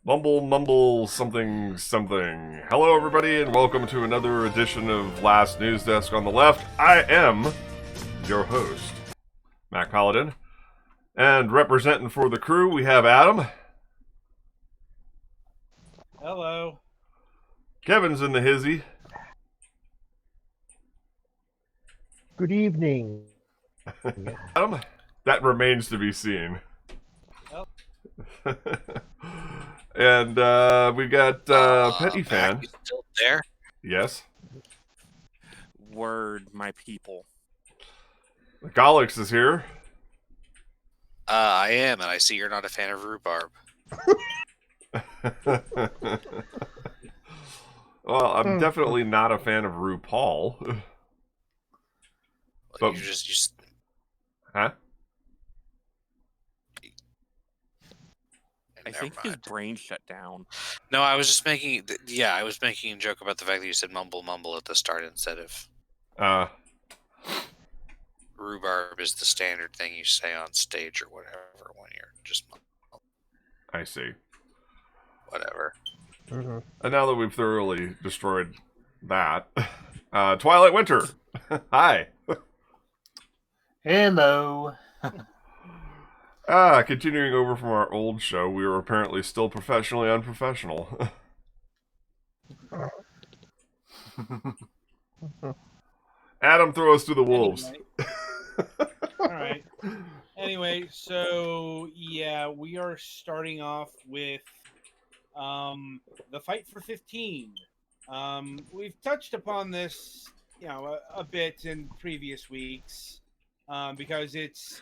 Mumble, mumble, something, something. Hello, everybody, and welcome to another edition of Last Newsdesk on the Left. I am your host, Mac Paladin, and representing for the crew, we have Adam. Hello. Kevin's in the hizzy. Good evening. Adam, that remains to be seen. Well, And we've got Petty Fan. Mac, you still there? Yes. Word, my people. Golix is here. I am, and I see you're not a fan of rhubarb. Well, I'm definitely not a fan of RuPaul. But- You just Huh? I never think his mind. brain shut down. No, I was just making. I was making a joke about the fact that you said mumble mumble at the start instead of rhubarb is the standard thing you say on stage or whatever when you're just I see. whatever. Mhm. And now that we've thoroughly destroyed that, Twilight Winter. Hi. Hello. Continuing over from our old show, we were apparently still professionally unprofessional. Adam, throw us to the wolves. Anyway. All right. Anyway, so yeah, we are starting off with the fight for 15. We've touched upon this, a bit in previous weeks, because it's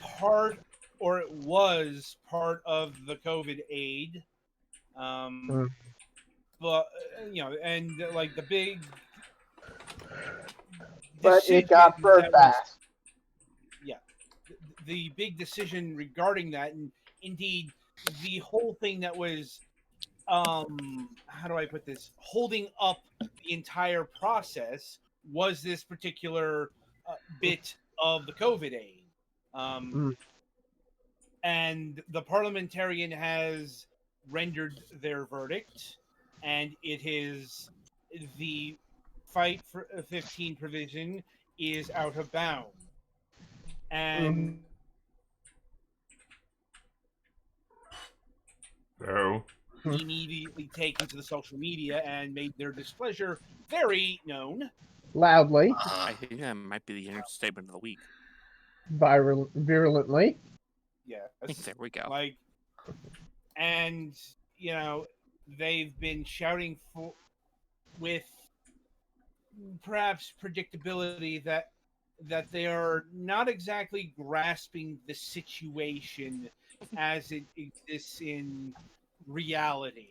part, or it was part of the COVID aid. But and like the big. But it got decision burned that was- fast. the big decision regarding that, and indeed the whole thing that was how do I put this, holding up the entire process was this particular bit of the COVID aid. And the parliamentarian has rendered their verdict, and it is the fight for 15 provision is out of bound. And No. immediately taken to the social media and made their displeasure very known. Loudly, I think that might be the understatement of the week. virulently. Yes. There we go. Like, and they've been shouting for, with perhaps predictability, that they are not exactly grasping the situation as it exists in reality.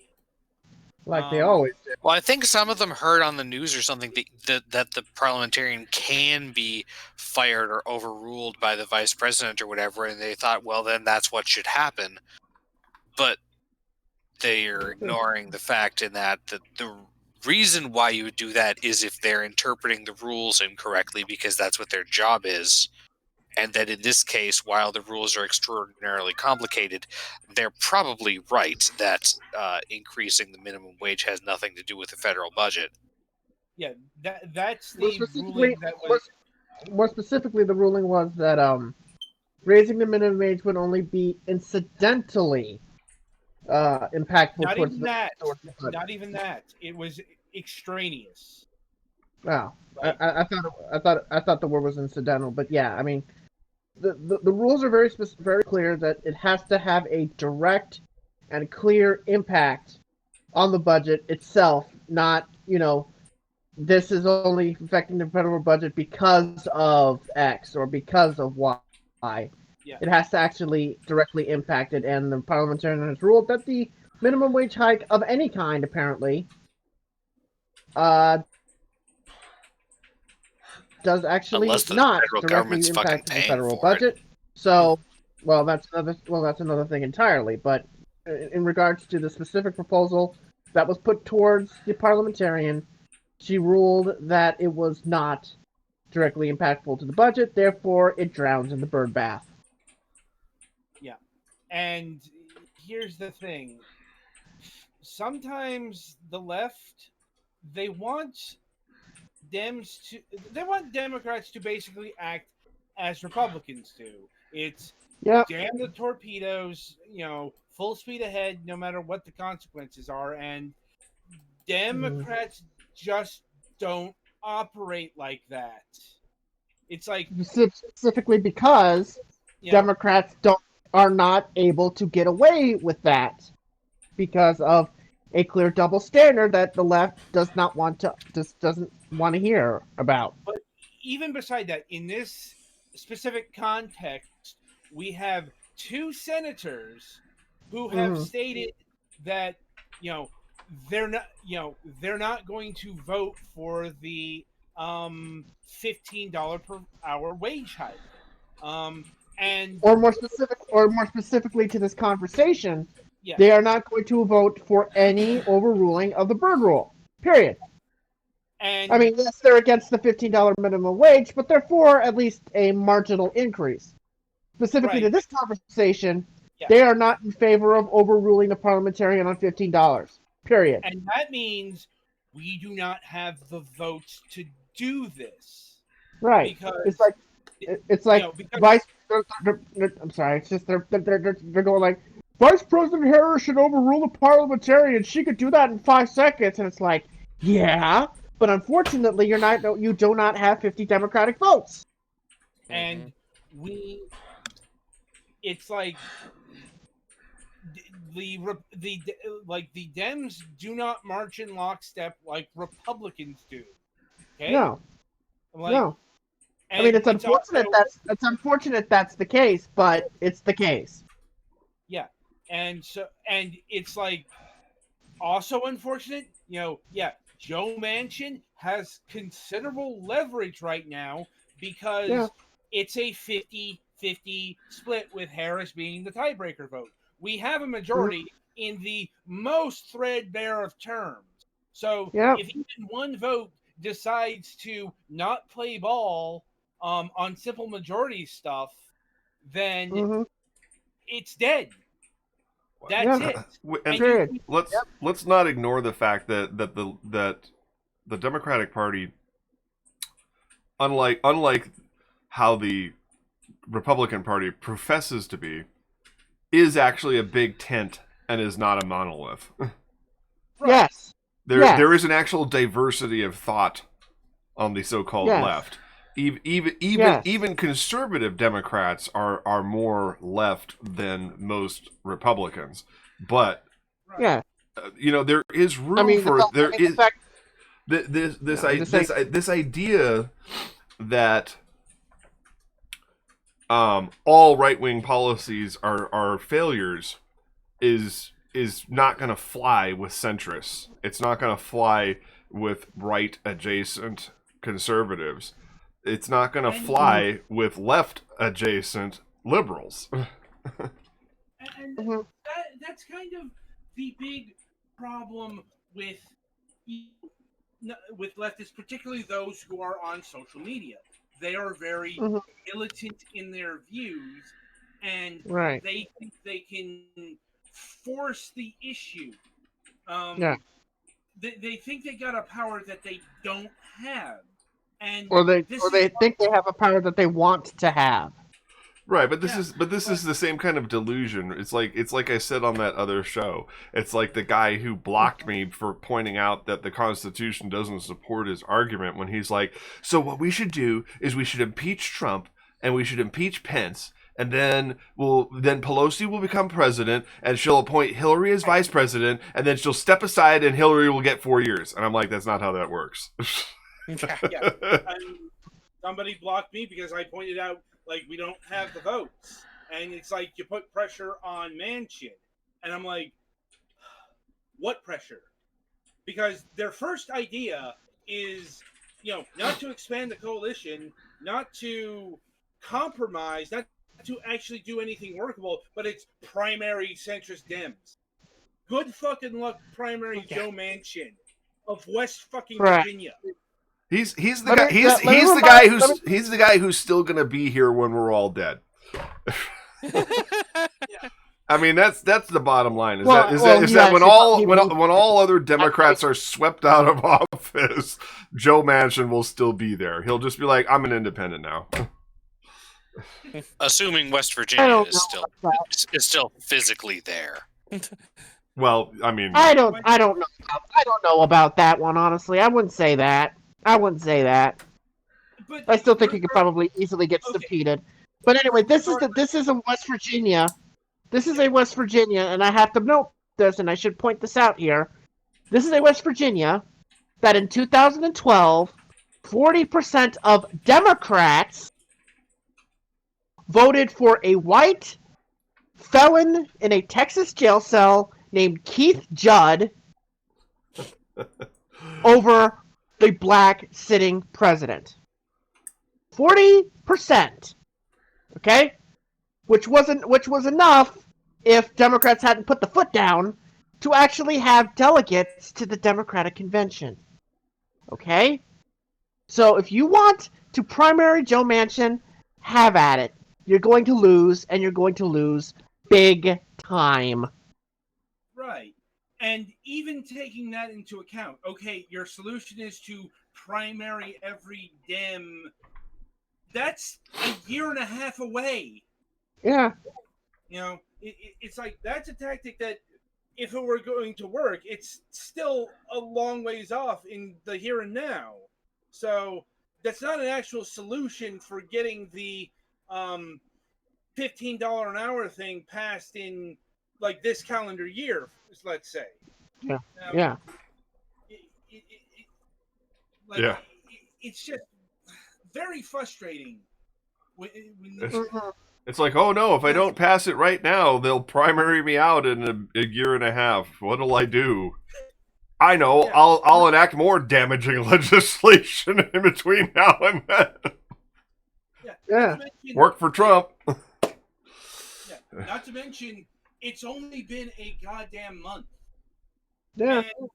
Like they always do. Well, I think some of them heard on the news or something that the parliamentarian can be fired or overruled by the vice president or whatever, and they thought, well, then that's what should happen. But they are ignoring the fact in that the reason why you would do that is if they're interpreting the rules incorrectly, because that's what their job is. And that in this case, while the rules are extraordinarily complicated, they're probably right that increasing the minimum wage has nothing to do with the federal budget. Yeah, that's More the specifically, ruling that was. more specifically, the ruling was that raising the minimum wage would only be incidentally impactful Not towards even the that. towards the budget. Not even that. It was extraneous. Wow. Like, I thought the word was incidental, but yeah, I mean, the rules are very clear that it has to have a direct and clear impact on the budget itself, not this is only affecting the federal budget because of X or because of Y. Yeah. It has to actually directly impact it, and the parliamentarian has ruled that the minimum wage hike of any kind, apparently, does actually Unless the not federal directly government's fucking impact the paying federal for it. budget. So, that's another thing entirely. But in regards to the specific proposal that was put towards the parliamentarian, she ruled that it was not directly impactful to the budget, therefore it drowns in the bird bath. And here's the thing. sometimes the left, they want Democrats to basically act as Republicans do. It's Yep. damn the torpedoes, full speed ahead, no matter what the consequences are. And Democrats just don't operate like that. It's like Specifically because Democrats are not able to get away with that because of a clear double standard that the left doesn't want to hear about. But even beside that, in this specific context, we have two senators who have stated that they're not going to vote for the $15 per hour wage hike. And more specifically to this conversation, yeah. they are not going to vote for any overruling of the Byrd Rule. Period. And I mean, yes, they're against the $15 minimum wage, but they're for at least a marginal increase. Specifically to this conversation, they are not in favor of overruling the parliamentarian on $15. Period. And that means we do not have the votes to do this. Right. Because it's like I'm sorry. It's just they're going like, Vice President Harris should overrule the parliamentarian. She could do that in 5 seconds, and it's like, yeah, but unfortunately, you do not have 50 Democratic votes. And it's like the Dems do not march in lockstep like Republicans do. Okay? No. No. I mean, it's unfortunate that's the case, but it's the case. Yeah, and it's like also unfortunate. Joe Manchin has considerable leverage right now because it's a 50-50 split with Harris being the tiebreaker vote. We have a majority in the most threadbare of terms. So if even one vote decides to not play ball on simple majority stuff, then it's dead. That's it. And let's not ignore the fact that the Democratic Party, unlike how the Republican Party professes to be, is actually a big tent and is not a monolith. Yes. There is an actual diversity of thought on the so-called left. Even conservative Democrats are more left than most Republicans, but there is room this idea that all right-wing policies are failures is not going to fly with centrists. It's not going to fly with right-adjacent conservatives. It's not going to fly with left-adjacent liberals. And that's kind of the big problem with leftists, particularly those who are on social media. They are very militant in their views, and they think they can force the issue. They think they got a power that they don't have. Or they think they have a power that they want to have. Right, but this is the same kind of delusion. It's like I said on that other show. It's like the guy who blocked me for pointing out that the Constitution doesn't support his argument when he's like, so what we should do is we should impeach Trump and we should impeach Pence, and then Pelosi will become president and she'll appoint Hillary as vice president, and then she'll step aside and Hillary will get 4 years. And I'm like, that's not how that works. Somebody blocked me because I pointed out, like, we don't have the votes. And it's like you put pressure on Manchin. And I'm like, what pressure? Because their first idea is, not to expand the coalition, not to compromise, not to actually do anything workable, but it's primary centrist Dems. Good fucking luck, primary Joe Manchin of West fucking Virginia. He's the guy who's still gonna be here when we're all dead. I mean, that's the bottom line. Is Well, that when yes, when all other Democrats are swept out of office, Joe Manchin will still be there. He'll just be like, I'm an independent now. Assuming West I Virginia don't is know still about that. is still physically there. Well, I mean, I don't know about that one. Honestly, I wouldn't say that. But I still think he could probably easily get Okay. subpoenaed. But anyway, this is a West Virginia. This is a West Virginia, and I have to note this, and I should point this out here. This is a West Virginia that in 2012, 40% of Democrats voted for a white felon in a Texas jail cell named Keith Judd over the black sitting president. 40%. Okay? Which was enough if Democrats hadn't put the foot down to actually have delegates to the Democratic convention. Okay? So if you want to primary Joe Manchin, have at it. You're going to lose, and you're going to lose big time. Right. And even taking that into account, okay, your solution is to primary every Dem. That's a year and a half away. Yeah. You know, it's like that's a tactic that, if it were going to work, it's still a long ways off in the here and now. So that's not an actual solution for getting the $15 an hour thing passed in like this calendar year, let's say. Yeah. Now, Yeah. Yeah. It's just very frustrating when It's like, oh no, if I don't pass it right now, they'll primary me out in a year and a half. What'll I do? I know, Yeah. I'll enact more damaging legislation in between now and then. Yeah. Work for Trump. Not to mention, it's only been a goddamn month. Yeah. And,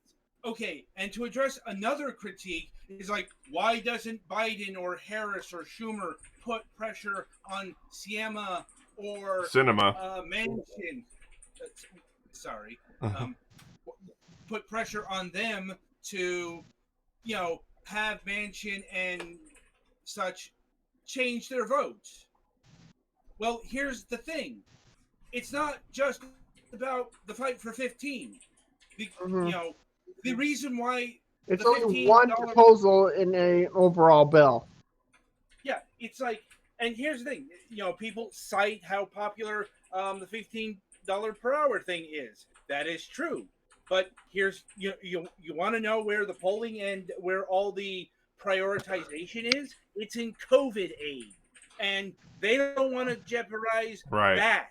okay, and to address another critique is like, why doesn't Biden or Harris or Schumer put pressure on Siema or Cinema. Manchin? Sorry, put pressure on them to, have Manchin and such change their votes. Well, here's the thing: it's not just about the fight for 15. The reason why It's the only $15 one proposal in an overall bill. Yeah, it's like, and here's the thing: people cite how popular the $15 per hour thing is. That is true, but here's you want to know where the polling and where all the prioritization is? It's in COVID aid, and they don't want to jeopardize that.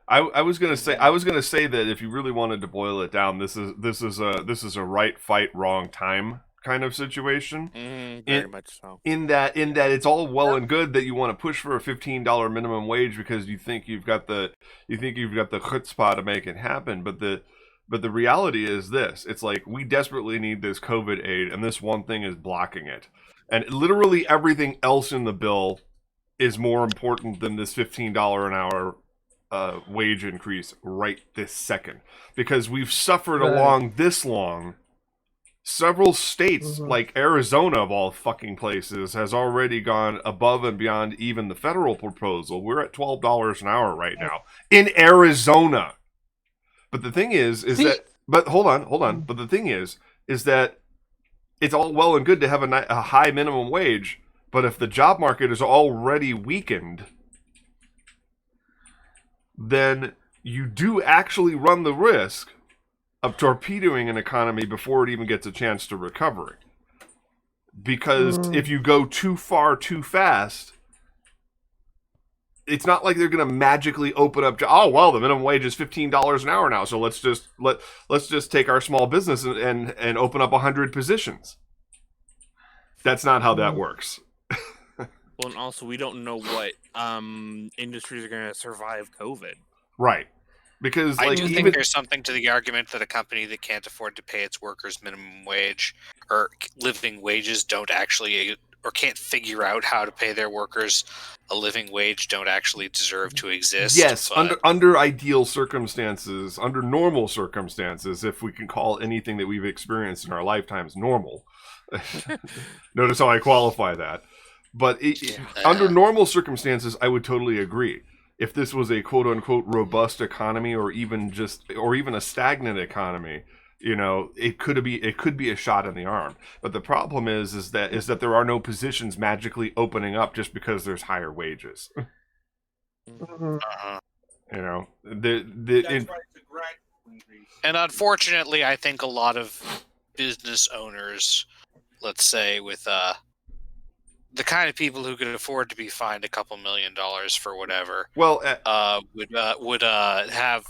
I was gonna say that if you really wanted to boil it down, this is a right fight, wrong time kind of situation. Very much so. In that it's all well and good that you want to push for a $15 minimum wage because you think you've got the chutzpah to make it happen, but the reality is this: it's like we desperately need this COVID aid, and this one thing is blocking it, and literally everything else in the bill is more important than this $15 an hour wage increase right this second, because we've suffered along this long. Several states, like Arizona of all fucking places, has already gone above and beyond even the federal proposal. We're at $12 an hour right now in Arizona. But the thing is hold on. But the thing is that it's all well and good to have a high minimum wage, but if the job market is already weakened, then you do actually run the risk of torpedoing an economy before it even gets a chance to recover. Because if you go too far too fast, it's not like they're going to magically open up. Oh well, the minimum wage is $15 an hour now, so let's just take our small business and open up 100 positions. That's not how that works. Well, and also we don't know what industries are going to survive COVID. Right. Because I do think there's something to the argument that a company that can't afford to pay its workers minimum wage or living wages don't actually or can't figure out how to pay their workers a living wage don't actually deserve to exist. Yes, but... under ideal circumstances, under normal circumstances, if we can call anything that we've experienced in our lifetimes normal. Notice how I qualify that. But under normal circumstances, I would totally agree. If this was a quote-unquote robust economy, or even a stagnant economy, it could be a shot in the arm. But the problem is that there are no positions magically opening up just because there's higher wages. Mhm. That's why The it's a gradual increase. And unfortunately, I think a lot of business owners, let's say with the kind of people who could afford to be fined a couple $1 million for whatever, well, would have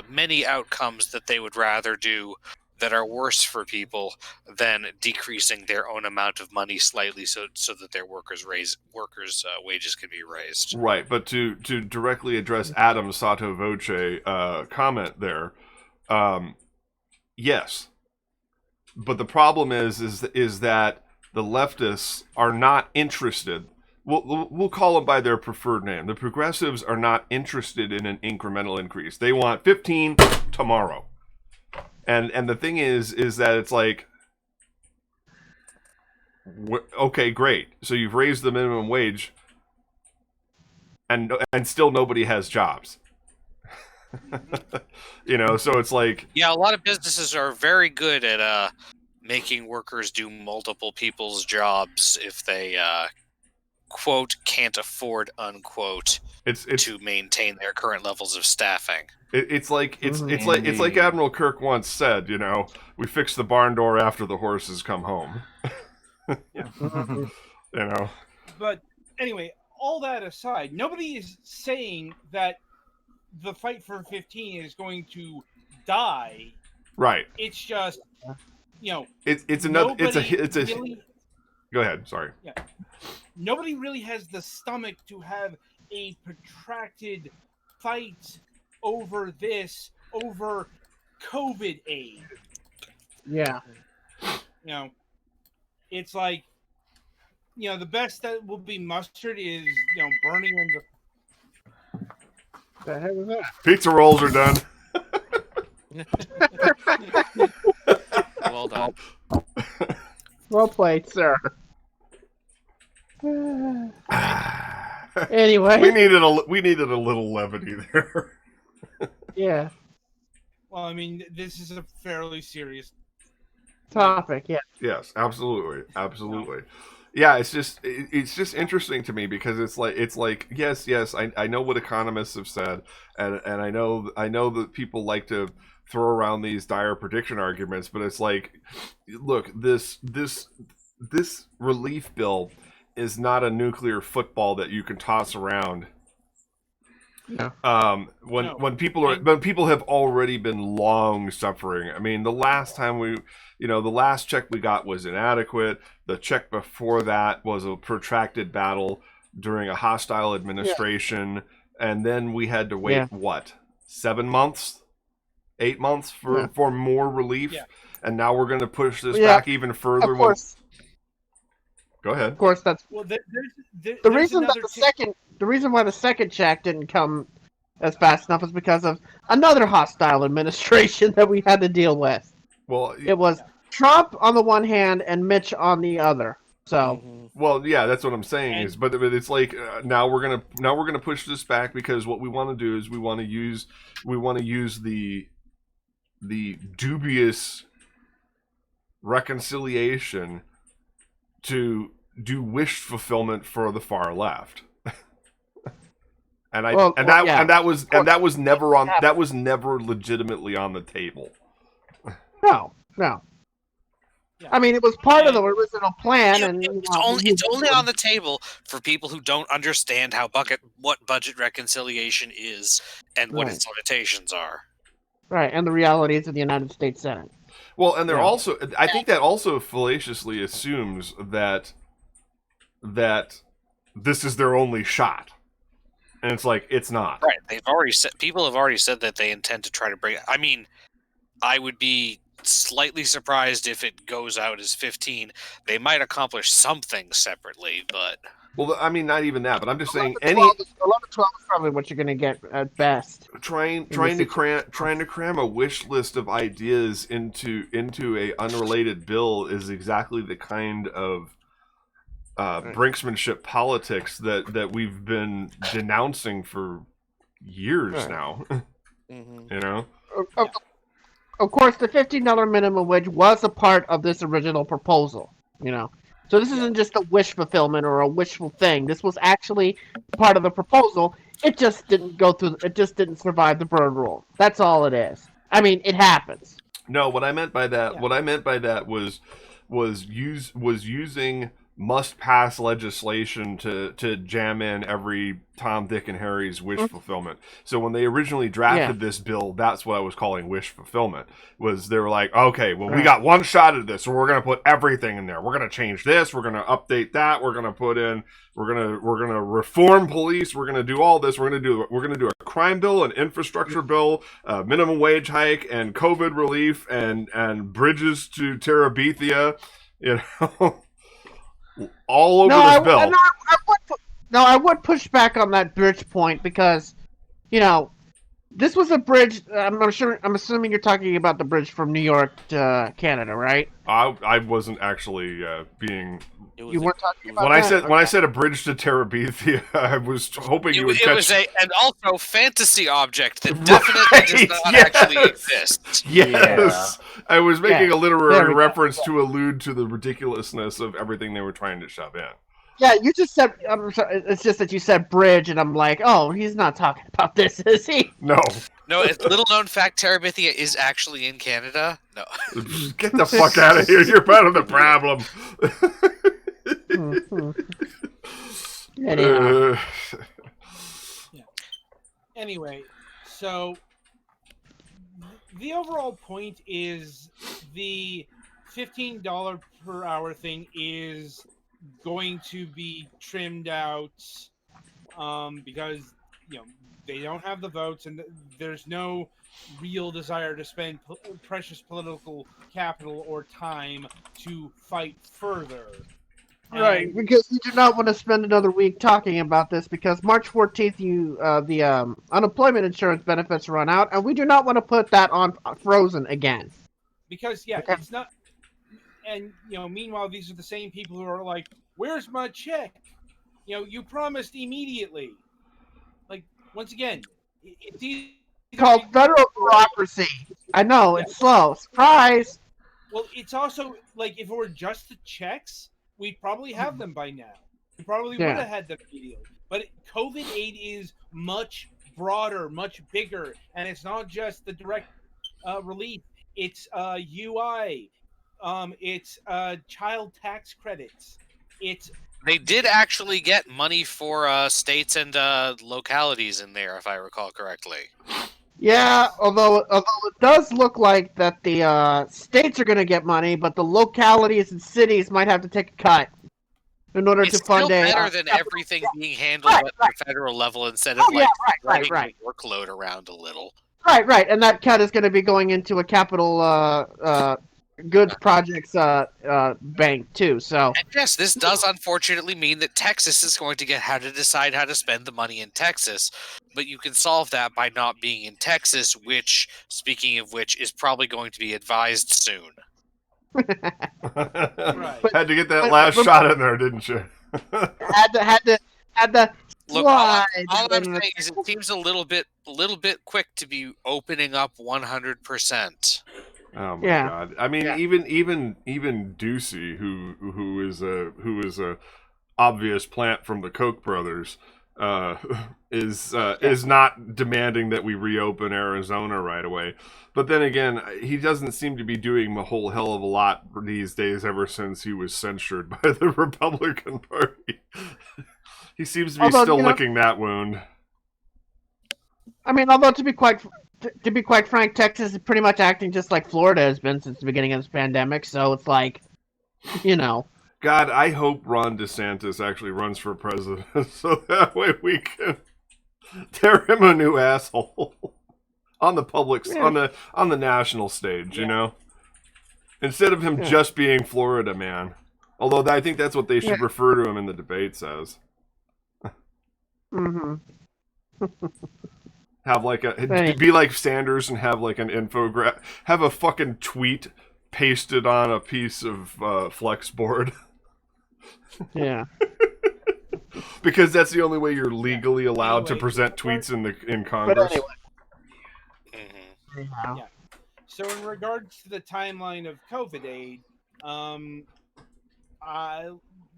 many outcomes that they would rather do that are worse for people than decreasing their own amount of money slightly so that their workers' wages can be raised. right. But to directly address Adam's sotto voce comment there, yes. But the problem is that the leftists are not interested. We'll call them by their preferred name. The progressives are not interested in an incremental increase. They want 15 tomorrow. And the thing is that it's like, okay, great. So you've raised the minimum wage, and still nobody has jobs. So it's like, Yeah, a lot of businesses are very good at making workers do multiple people's jobs if they quote can't afford unquote it's to maintain their current levels of staffing. it's like Admiral Kirk once said, we fix the barn door after the horses come home. Mhm. But anyway, all that aside, nobody is saying that the fight for 15 is going to die. Right. It's just, It's another. nobody really, Go ahead. Sorry. nobody really has the stomach to have a protracted fight over COVID aid. Yeah. It's like, the best that will be mustered is, burning in the. The heck was that? Pizza rolls are done. Well done. Well played, sir. Anyway. we needed a little levity there. Yeah. Well, I mean, this is a fairly serious Topic. Yeah. Yes, absolutely. Yeah, it's just interesting to me because it's like yes, I know what economists have said, and I know that people like to throw around these dire prediction arguments, but it's like, look, this relief bill is not a nuclear football that you can toss around. No. When people have already been long suffering. I mean, the last time the last check we got was inadequate. The check before that was a protracted battle during a hostile administration, and then we had to wait 7 months, 8 months for more relief, and now we're going to push this back even further. Of course. Go ahead. Of course, that's well. the reason that the reason why the second check didn't come as fast enough is because of another hostile administration that we had to deal with. Well, it was Trump on the one hand and Mitch on the other. So, well, yeah, that's what I'm saying. But it's like now we're gonna push this back because what we want to do is we want to use the dubious reconciliation to do wish fulfillment for the far left. That was never legitimately on the table. No. I mean, it was part of the original plan, and it's only on the table for people who don't understand what budget reconciliation is and what its limitations are. Right, and the realities of the United States Senate. Well, and I think that also fallaciously assumes that this is their only shot. And it's like, it's not. Right. People have already said that they intend to try to bring. I mean, I would be slightly surprised if it goes out as 15. They might accomplish something separately, but Well, I mean, not even that, but I'm just saying 11 12 is probably what you're going to get at best. trying to cram a wish list of ideas into a unrelated bill is exactly the kind of brinksmanship politics that we've been denouncing for years now. Mm-hmm. You know. Of course, the $15 minimum wage was a part of this original proposal, So this isn't just a wish fulfillment or a wishful thing. This was actually part of the proposal. It just didn't go through. It just didn't survive the Byrne rule. That's all it is. I mean, it happens. No, what I meant by that was using must pass legislation to jam in every Tom, Dick, and Harry's wish fulfillment. So when they originally drafted this bill, that's what I was calling wish fulfillment. Was they were like, okay, well, we got one shot at this, so we're gonna put everything in there. We're gonna change this, we're gonna update that, we're gonna reform police, we're gonna do all this, we're gonna do a crime bill, an infrastructure bill, minimum wage hike, and COVID relief, and bridges to Terabithia, all over this bill. I would push back on that bridge point because, this was a bridge. I'm assuming you're talking about the bridge from New York to Canada, right? I wasn't actually being. You weren't talking about when I said a bridge to Terabithia, I was hoping you would catch. It was an also fantasy object that definitely does not actually exist. Yes, I was making a literary reference to allude to the ridiculousness of everything they were trying to shove in. Yeah, you just said. I'm sorry, it's just that you said bridge, and I'm like, oh, he's not talking about this, is he? No. No, it's little known fact. Terabithia is actually in Canada. No. Get the fuck out of here! You're part of the problem. Anyway, so the overall point is the $15 per hour thing is going to be trimmed out because they don't have the votes and there's no real desire to spend precious political capital or time to fight further. Right, because you do not want to spend another week talking about this because March 14th, the unemployment insurance benefits run out, and we do not want to put that on frozen again. Because it's not. And meanwhile, these are the same people who are like, "Where's my check? You promised immediately." Like once again, it's called federal bureaucracy. I know it's slow. Surprise. Well, it's also like if it were just the checks, we'd probably have them by now. We probably would have had them immediately. But COVID aid is much broader, much bigger, and it's not just the direct relief. It's UI. It's child tax credits. They did actually get money for states and localities in there, if I recall correctly. Yeah, although it does look like that the states are going to get money, but the localities and cities might have to take a cut in order to fund It's still better than everything being handled at the federal level instead of spreading the workload around a little. Right, and that cut is going to be going into a capital goods projects bank too. So and yes, this does unfortunately mean that Texas is going to get how to decide how to spend the money in Texas, but you can solve that by not being in Texas, which, speaking of which, is probably going to be advised soon. Had to get that last shot in there, didn't you? had to. Look, all I'm saying is it seems a little bit quick to be opening up 100%. Oh my god! I mean, even Ducey, who is a obvious plant from the Koch brothers, is not demanding that we reopen Arizona right away. But then again, he doesn't seem to be doing a whole hell of a lot these days. Ever since he was censured by the Republican Party, he seems to be still licking that wound. I mean, although to be quite frank, Texas is pretty much acting just like Florida has been since the beginning of this pandemic. So it's like, God, I hope Ron DeSantis actually runs for president, so that way we can tear him a new asshole on the public, on the national stage. Instead of him just being Florida man. Although I think that's what they should refer to him in the debates as. Mm-hmm. Have like be like Sanders and have like an infographic. Have a fucking tweet pasted on a piece of flex board. Yeah. Because that's the only way you're legally allowed to present tweets in Congress. But anyway. Yeah. So in regards to the timeline of COVID aid,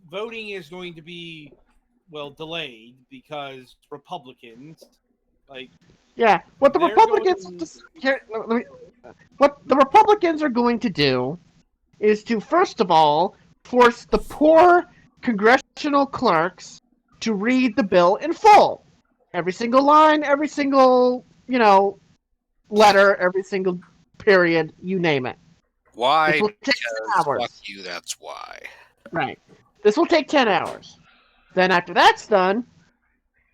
voting is going to be delayed because Republicans what the Republicans are going to do is to first of all force the poor congressional clerks to read the bill in full, every single line, every single letter, every single period, you name it. Why? This will take 10 hours. Fuck you, that's why. Right. This will take 10 hours. Then after that's done,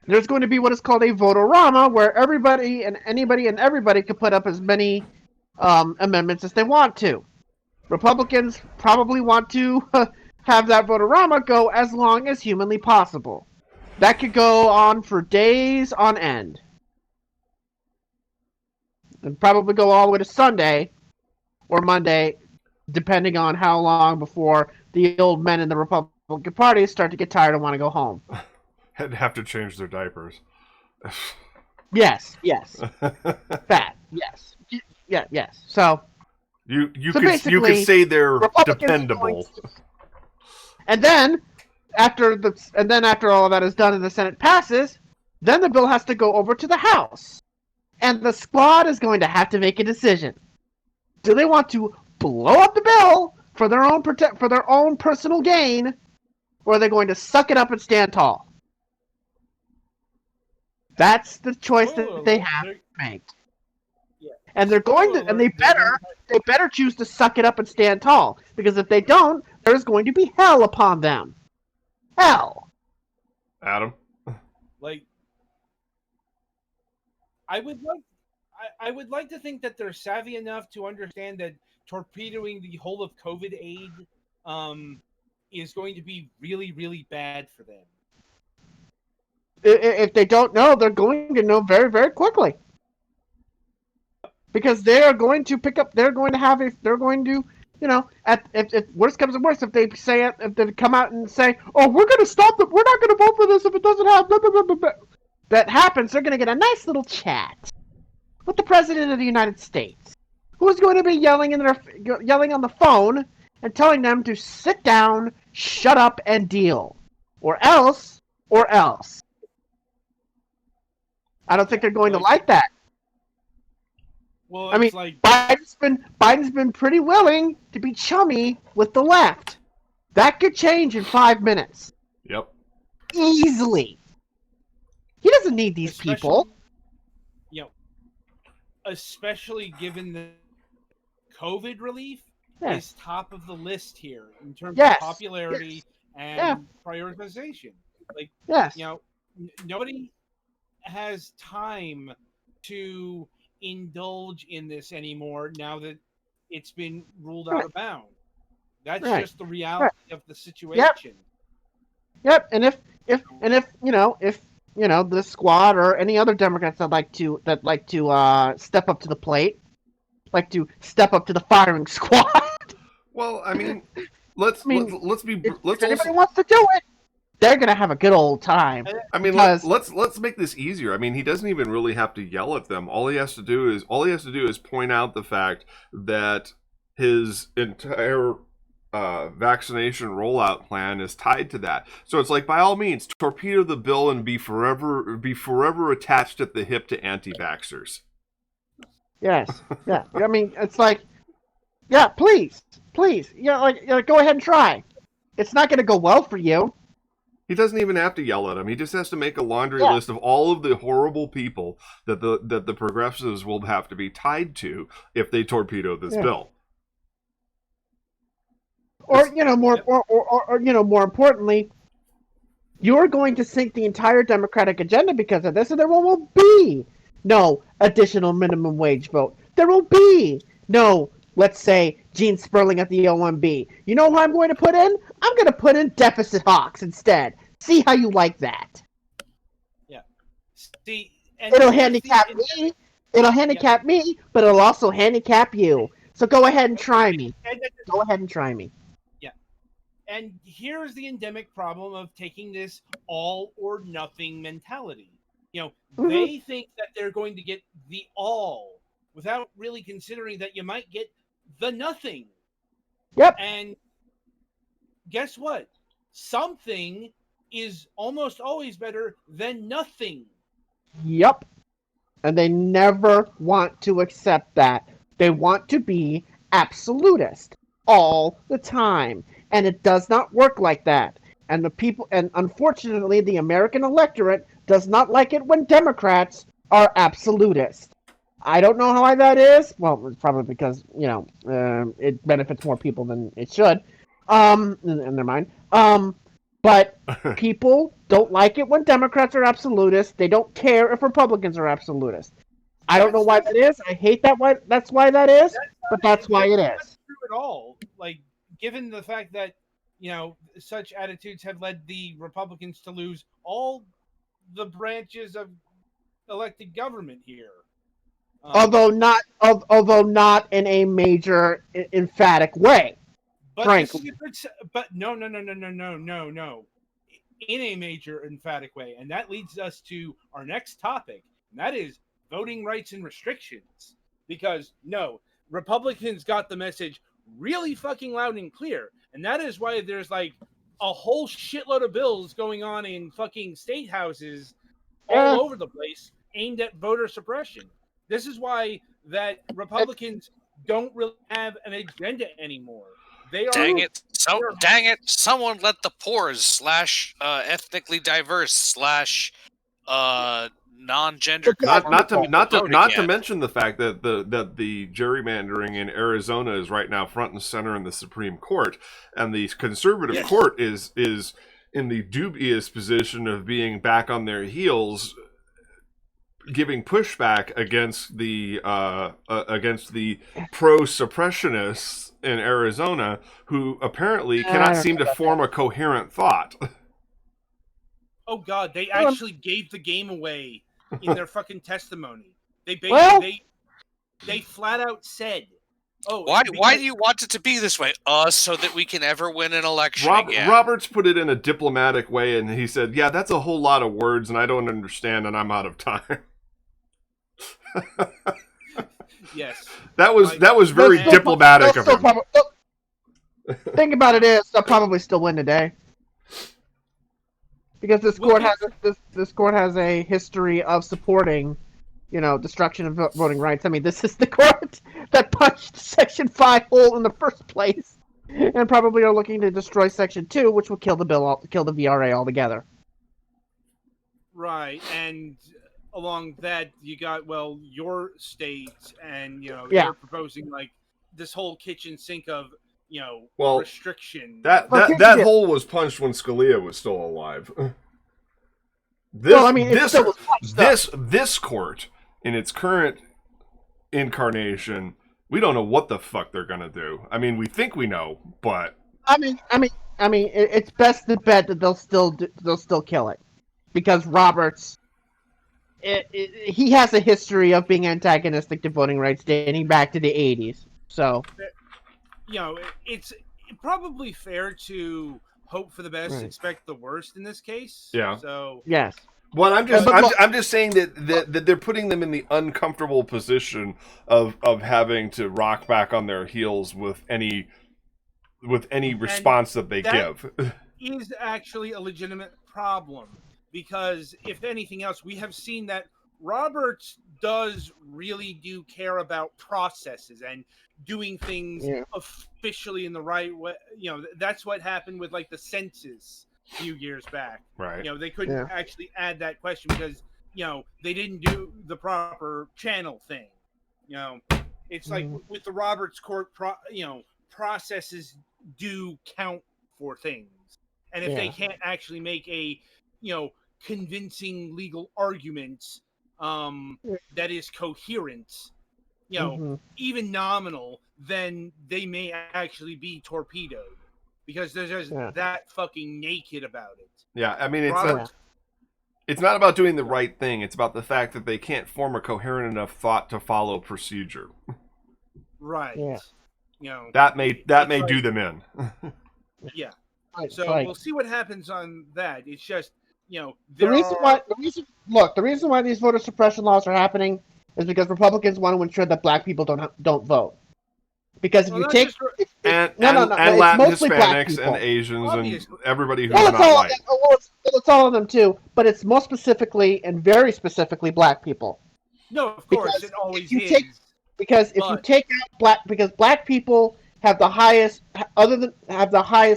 there's going to be what is called a votorama, where everybody and anybody and everybody can put up as many amendments as they want to. Republicans probably want to have that votorama go as long as humanly possible. That could go on for days on end. And probably go all the way to Sunday or Monday, depending on how long before the old men in the Republican Party start to get tired and want to go home. And have to change their diapers. Yes. That, yes. Yeah, yes. So you could say they're dependable. And then after all of that is done and the Senate passes, then the bill has to go over to the House. And the squad is going to have to make a decision. Do they want to blow up the bill for their own personal gain, or are they going to suck it up and stand tall? That's the choice that they have to make. Yeah. And they're going to, and they better choose to suck it up and stand tall, because if they don't, there's going to be hell upon them. Hell. Adam? I would like to think that they're savvy enough to understand that torpedoing the whole of COVID aid is going to be really, really bad for them. If they don't know, they're going to know very, very quickly. Because they are going to pick up, if worst comes to worst, if they come out and say, oh, we're going to stop it, we're not going to vote for this if it doesn't have, blah, blah, blah, blah, blah. That happens, they're going to get a nice little chat with the President of the United States, who is going to be yelling on the phone and telling them to sit down, shut up, and deal. Or else. I don't think they're going to like that. Well, I mean, Biden's been pretty willing to be chummy with the left. That could change in 5 minutes. Yep. Easily. He doesn't need these people. Especially given the COVID relief is top of the list here in terms of popularity and prioritization. Nobody has time to indulge in this anymore now that it's been ruled out of bounds. That's just the reality of the situation. Yep. And if the squad or any other Democrats that like to step up to the plate, like to step up to the firing squad. Well, I mean, let's if anybody wants to do it, they're gonna have a good old time. I mean, let's make this easier. I mean, he doesn't even really have to yell at them. All he has to do is point out the fact that his entire vaccination rollout plan is tied to that. So it's like, by all means, torpedo the bill and be forever attached at the hip to anti-vaxxers. Yes. Yeah. I mean, it's like, yeah, please, go ahead and try. It's not going to go well for you. He doesn't even have to yell at him. He just has to make a laundry list of all of the horrible people that the progressives will have to be tied to if they torpedo this bill. Or more importantly, you're going to sink the entire Democratic agenda because of this, and there will be no additional minimum wage vote. There will be no let's say, Gene Sperling at the OMB. You know who I'm going to put in? I'm going to put in Deficit Hawks instead. See how you like that. Yeah. See, and It'll here's handicap me. It'll handicap me, but it'll also handicap you. So go ahead and try me. Go ahead and try me. Yeah. And here's the endemic problem of taking this all or nothing mentality. You know, they think that they're going to get the all without really considering that you might get the nothing. Yep. And guess what? Something is almost always better than nothing. Yep. And they never want to accept that. They want to be absolutist all the time. And it does not work like that. And the people, and unfortunately, the American electorate does not like it when Democrats are absolutist. I don't know how that is. Well, it's probably because, it benefits more people than it should. Never mind. But people don't like it when Democrats are absolutist. They don't care if Republicans are absolutist. I don't know why that is. I hate that. That's why that is. But that's why it is. Not true at all. Like, given the fact that such attitudes have led the Republicans to lose all the branches of elected government here. Although not in a major emphatic way. But frankly. But no. In a major emphatic way. And that leads us to our next topic, and that is voting rights and restrictions. Because, no, Republicans got the message really fucking loud and clear. And that is why there's like a whole shitload of bills going on in fucking state houses all over the place aimed at voter suppression. This is why that Republicans don't really have an agenda anymore. They are. Dang it! Dang it! Someone let the poors / ethnically diverse / non-gender not to mention the fact that the gerrymandering in Arizona is right now front and center in the Supreme Court, and the conservative court is in the dubious position of being back on their heels, giving pushback against the pro-suppressionists in Arizona, who apparently cannot seem to form a coherent thought. Oh God, they actually gave the game away in their fucking testimony. They basically they flat out said, "Oh, why do you want it to be this way? So that we can ever win an election again." Roberts put it in a diplomatic way, and he said, "Yeah, that's a whole lot of words, and I don't understand, and I'm out of time." Yes, that was very diplomatic of him. Think about it is they'll probably still win today, because this court has a history of supporting, destruction of voting rights. I mean, this is the court that punched Section 5 hole in the first place, and probably are looking to destroy Section 2, which will kill the VRA altogether. Right, and along that, you got your state, and they're proposing like this whole kitchen sink of restriction. That hole was punched when Scalia was still alive. This court in its current incarnation, we don't know what the fuck they're gonna do. I mean, we think we know, but I mean, it's best to bet that they'll still kill it, because Roberts. He has a history of being antagonistic to voting rights dating back to the 80s. So, it's probably fair to hope for the best, expect the worst in this case. Yeah. So yes. Well, I'm just saying that they're putting them in the uncomfortable position of having to rock back on their heels with any response that they give. Is actually a legitimate problem. Because if anything else, we have seen that Roberts really do care about processes and doing things officially in the right way. That's what happened with like the census a few years back. Right. They couldn't actually add that question because, they didn't do the proper channel thing. It's like with the Roberts court, processes do count for things. And if they can't actually make a, convincing legal argument that is coherent, even nominal, then they may actually be torpedoed because they're just that fucking naked about it. Yeah, I mean, Robert, it's not about doing the right thing. It's about the fact that they can't form a coherent enough thought to follow procedure. right. Yeah. That may do them in. Yeah. Right, So right. we'll see what happens on that. It's just, The reason why these voter suppression laws are happening is because Republicans want to ensure that black people don't vote. Because if you take and it's Latin mostly black Hispanics people. and Asians Obviously. and everybody who's Well, not white. it's all of them too, but it's most specifically and very specifically black people. No, of course, it always is. Because if you take out black people have the highest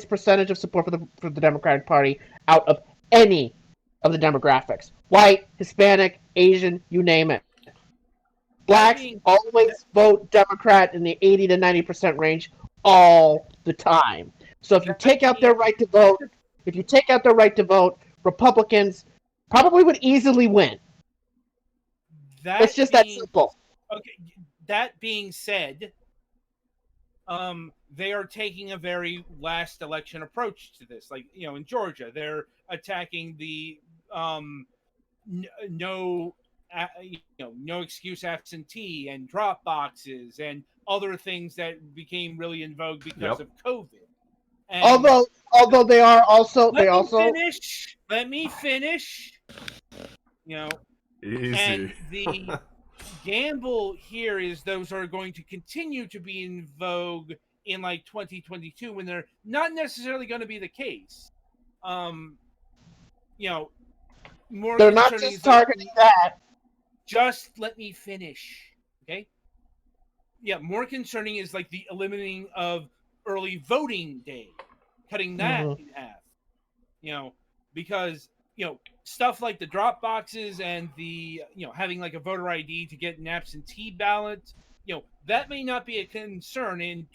percentage of support for the Democratic Party out of any of the demographics. White, Hispanic, Asian, you name it. Blacks always vote Democrat in the 80 to 90% range all the time. So if you take out their right to vote, Republicans probably would easily win. It's just that simple. Okay, that being said, they are taking a very last election approach to this. Like, in Georgia, they're attacking the no excuse absentee and drop boxes and other things that became really in vogue because of COVID. And although they also let me finish. Easy. And the gamble here is those are going to continue to be in vogue in like 2022 when they're not necessarily going to be the case. More they're not just targeting that. Just let me finish, okay? Yeah, more concerning is like the eliminating of early voting day, cutting that in half. Because stuff like the drop boxes and the having like a voter ID to get an absentee ballot, that may not be a concern in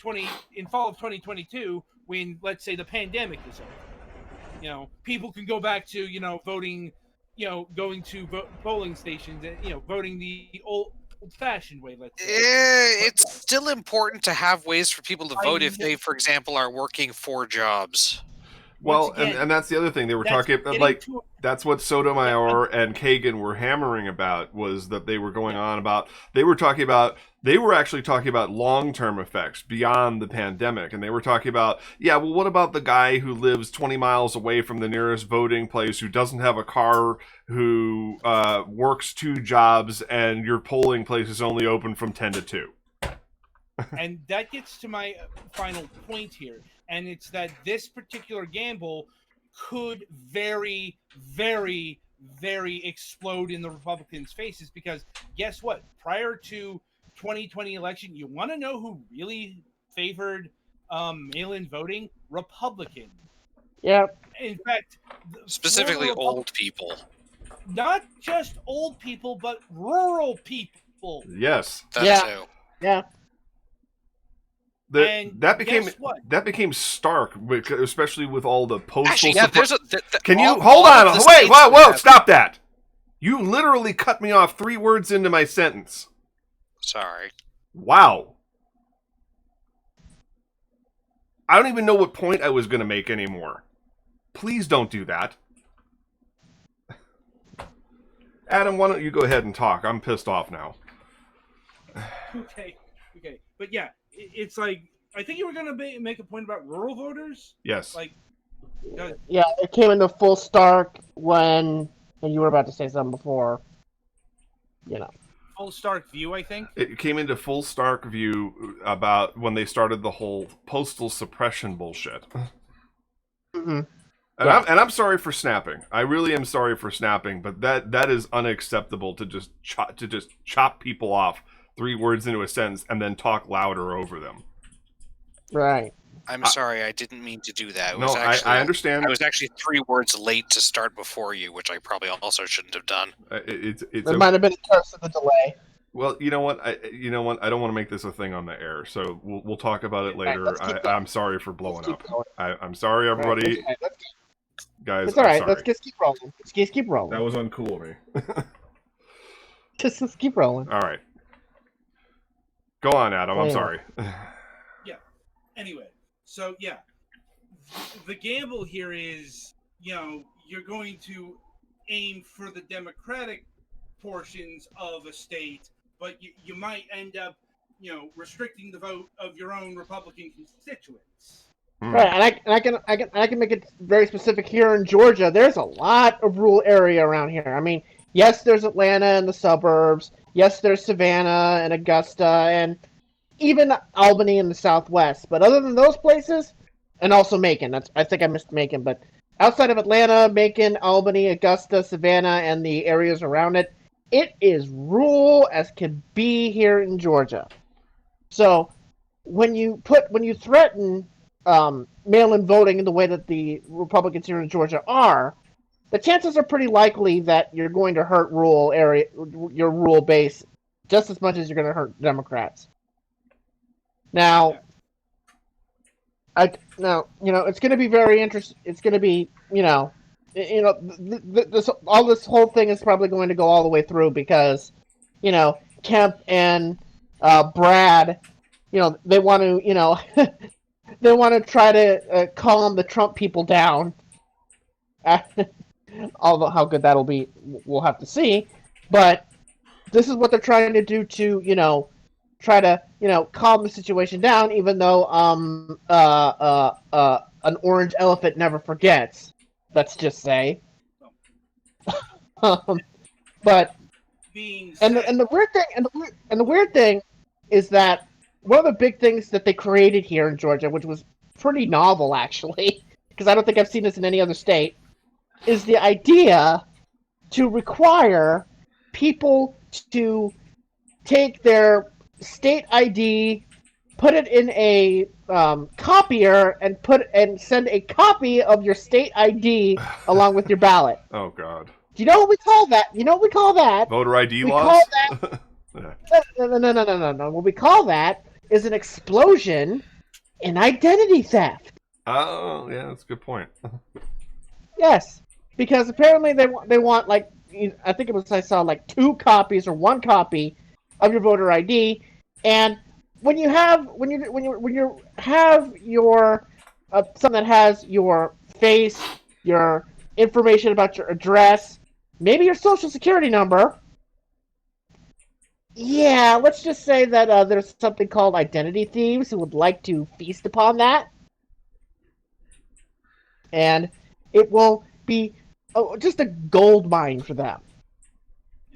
fall of 2022 when, let's say, the pandemic is over. People can go back to voting, going to polling stations and voting the old-fashioned way. Let's say it's still important to have ways for people to vote if they, for example, are working 4 jobs. Well, and that's the other thing they were talking about. Like, that's what Sotomayor and Kagan were hammering about, was that they were going on about. They were actually talking about long-term effects beyond the pandemic, and they were talking about, well, what about the guy who lives 20 miles away from the nearest voting place, who doesn't have a car, who works 2 jobs, and your polling place is only open from 10 to 2. And that gets to my final point here. And it's that this particular gamble could very, very, very explode in the Republicans' faces, because guess what? Prior to 2020 election, you want to know who really favored mail-in voting? Republican. Yeah. In fact, specifically old people. Not just old people, but rural people. Yes. That too. Yeah. That became stark, especially with all the postal. Can you hold on? Wait! Whoa! Stop that! You literally cut me off 3 words into my sentence. Sorry. Wow. I don't even know what point I was going to make anymore. Please don't do that. Adam, why don't you go ahead and talk? I'm pissed off now. Okay. But yeah, it's like, I think you were going to make a point about rural voters? Yes. Yeah, it came into full stark when you were about to say something before. Full stark view, I think? It came into full stark view about when they started the whole postal suppression bullshit. Mm-hmm. And I'm sorry for snapping. I really am sorry for snapping, but that is unacceptable to just chop people off 3 words into a sentence and then talk louder over them. Right. I'm sorry, I didn't mean to do that. I understand. I was actually 3 words late to start before you, which I probably also shouldn't have done. It might have been a curse of the delay. Well, you know what? I don't want to make this a thing on the air, so we'll talk about it later. Right, I'm sorry for blowing up. I'm sorry, everybody. Right, Guys, it's all right. sorry. Let's just keep rolling. Let's keep rolling. That was uncool of me. Just let's keep rolling. All right. Go on, Adam. I'm Anyway. sorry. Anyway, so yeah, the gamble here is, you're going to aim for the Democratic portions of a state, but you might end up, restricting the vote of your own Republican constituents. Right, and I can make it very specific here in Georgia. There's a lot of rural area around here. I mean, yes, there's Atlanta and the suburbs. Yes, there's Savannah and Augusta and even Albany in the Southwest. But other than those places, and also Macon. I think I missed Macon, but outside of Atlanta, Macon, Albany, Augusta, Savannah, and the areas around it, it is rural as can be here in Georgia. So when you threaten mail-in voting in the way that the Republicans here in Georgia are, the chances are pretty likely that you're going to hurt your rural base just as much as you're going to hurt Democrats. Now, it's going to be very interesting. It's going to be, this whole thing is probably going to go all the way through because, Kemp and Brad, they want to, they want to try to calm the Trump people down. Although how good that'll be, we'll have to see. But this is what they're trying to do to, try to, calm the situation down, even though an orange elephant never forgets. Let's just say. But the weird thing is that one of the big things that they created here in Georgia, which was pretty novel actually, because I don't think I've seen this in any other state, is the idea to require people to take their state ID, put it in a copier, and send a copy of your state ID along with your ballot. Oh God! Do you know what we call that? Voter ID we laws. Call that... No. What we call that is an explosion in identity theft. Oh, yeah, that's a good point. Yes, because apparently they want like, I think it was, I saw like 2 copies or 1 copy of your voter ID, and when you have your something that has your face, your information about your address, maybe your social security number. Yeah, let's just say that there's something called identity thieves who would like to feast upon that. And it will be just a gold mine for them.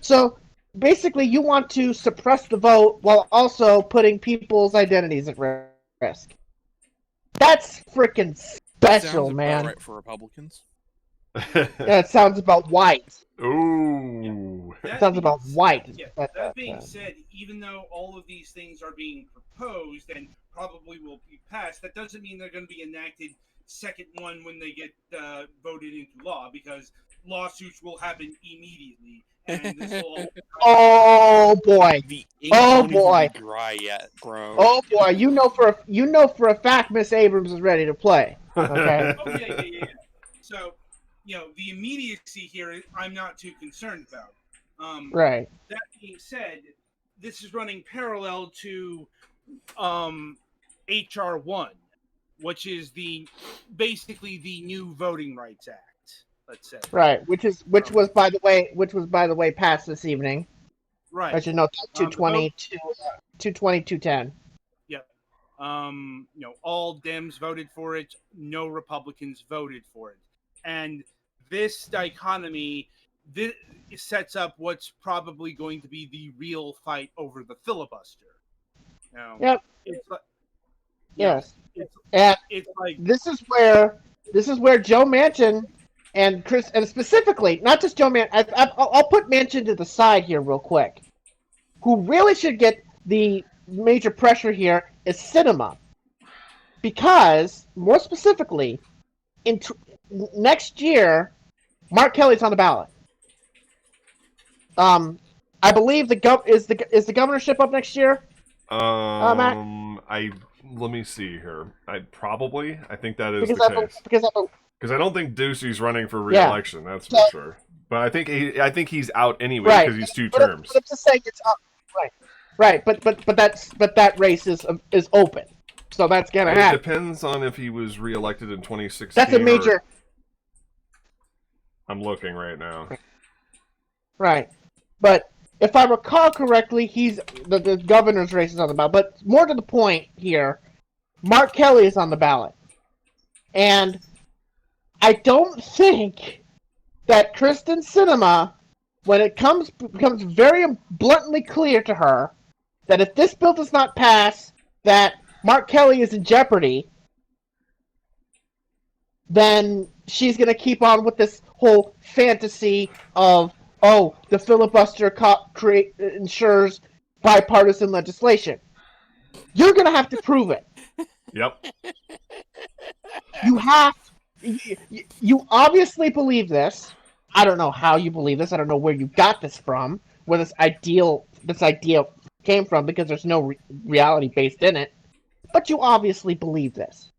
So, basically, you want to suppress the vote while also putting people's identities at risk. That's freaking special, Sounds man. about right for Republicans. Yeah, it sounds about white. Ooh. It sounds about white. Yeah, that being said, even though all of these things are being proposed and probably will be passed, that doesn't mean they're going to be enacted second one when they get voted into law, because lawsuits will happen immediately. And this will Oh boy! The Oh, ain't even boy. dry yet, bro. Oh boy! You know for a fact Miss Abrams is ready to play. Okay. Oh, yeah. So, the immediacy here, I'm not too concerned about. Right. That being said, this is running parallel to HR 1, which is basically the new Voting Rights Act. Let's say. Right. Which was by the way passed this evening. Right. I should know 220, 210. Yep. All Dems voted for it. No Republicans voted for it. And this dichotomy, this sets up what's probably going to be the real fight over the filibuster. Yep. It's like, Yes. it's like this is where Joe Manchin and Chris, and specifically not just Joe Manchin. I'll put Manchin to the side here real quick. Who really should get the major pressure here is Sinema, because more specifically, next year, Mark Kelly's on the ballot. I believe is the governorship up next year. Matt? Let me see here. I think that is Because the case. Because I don't think Ducey's running for re-election. That's for sure. But I think he's out anyway because he's 2 terms. But I'm just saying it's up. Right. Right, but that race is open, so that's gonna It happen. depends on if he was reelected in 2016. That's a major. I'm looking right now. Right, but if I recall correctly, he's the governor's race is on the ballot. But more to the point here, Mark Kelly is on the ballot, and I don't think that Kristen Sinema, when it becomes very bluntly clear to her that if this bill does not pass, that Mark Kelly is in jeopardy, then she's going to keep on with this whole fantasy of, oh, the filibuster ensures bipartisan legislation. You're going to have to prove it. Yep. You obviously believe this. I don't know how you believe this. I don't know where you got this from, where this idea came from, because there's no reality based in it. But you obviously believe this.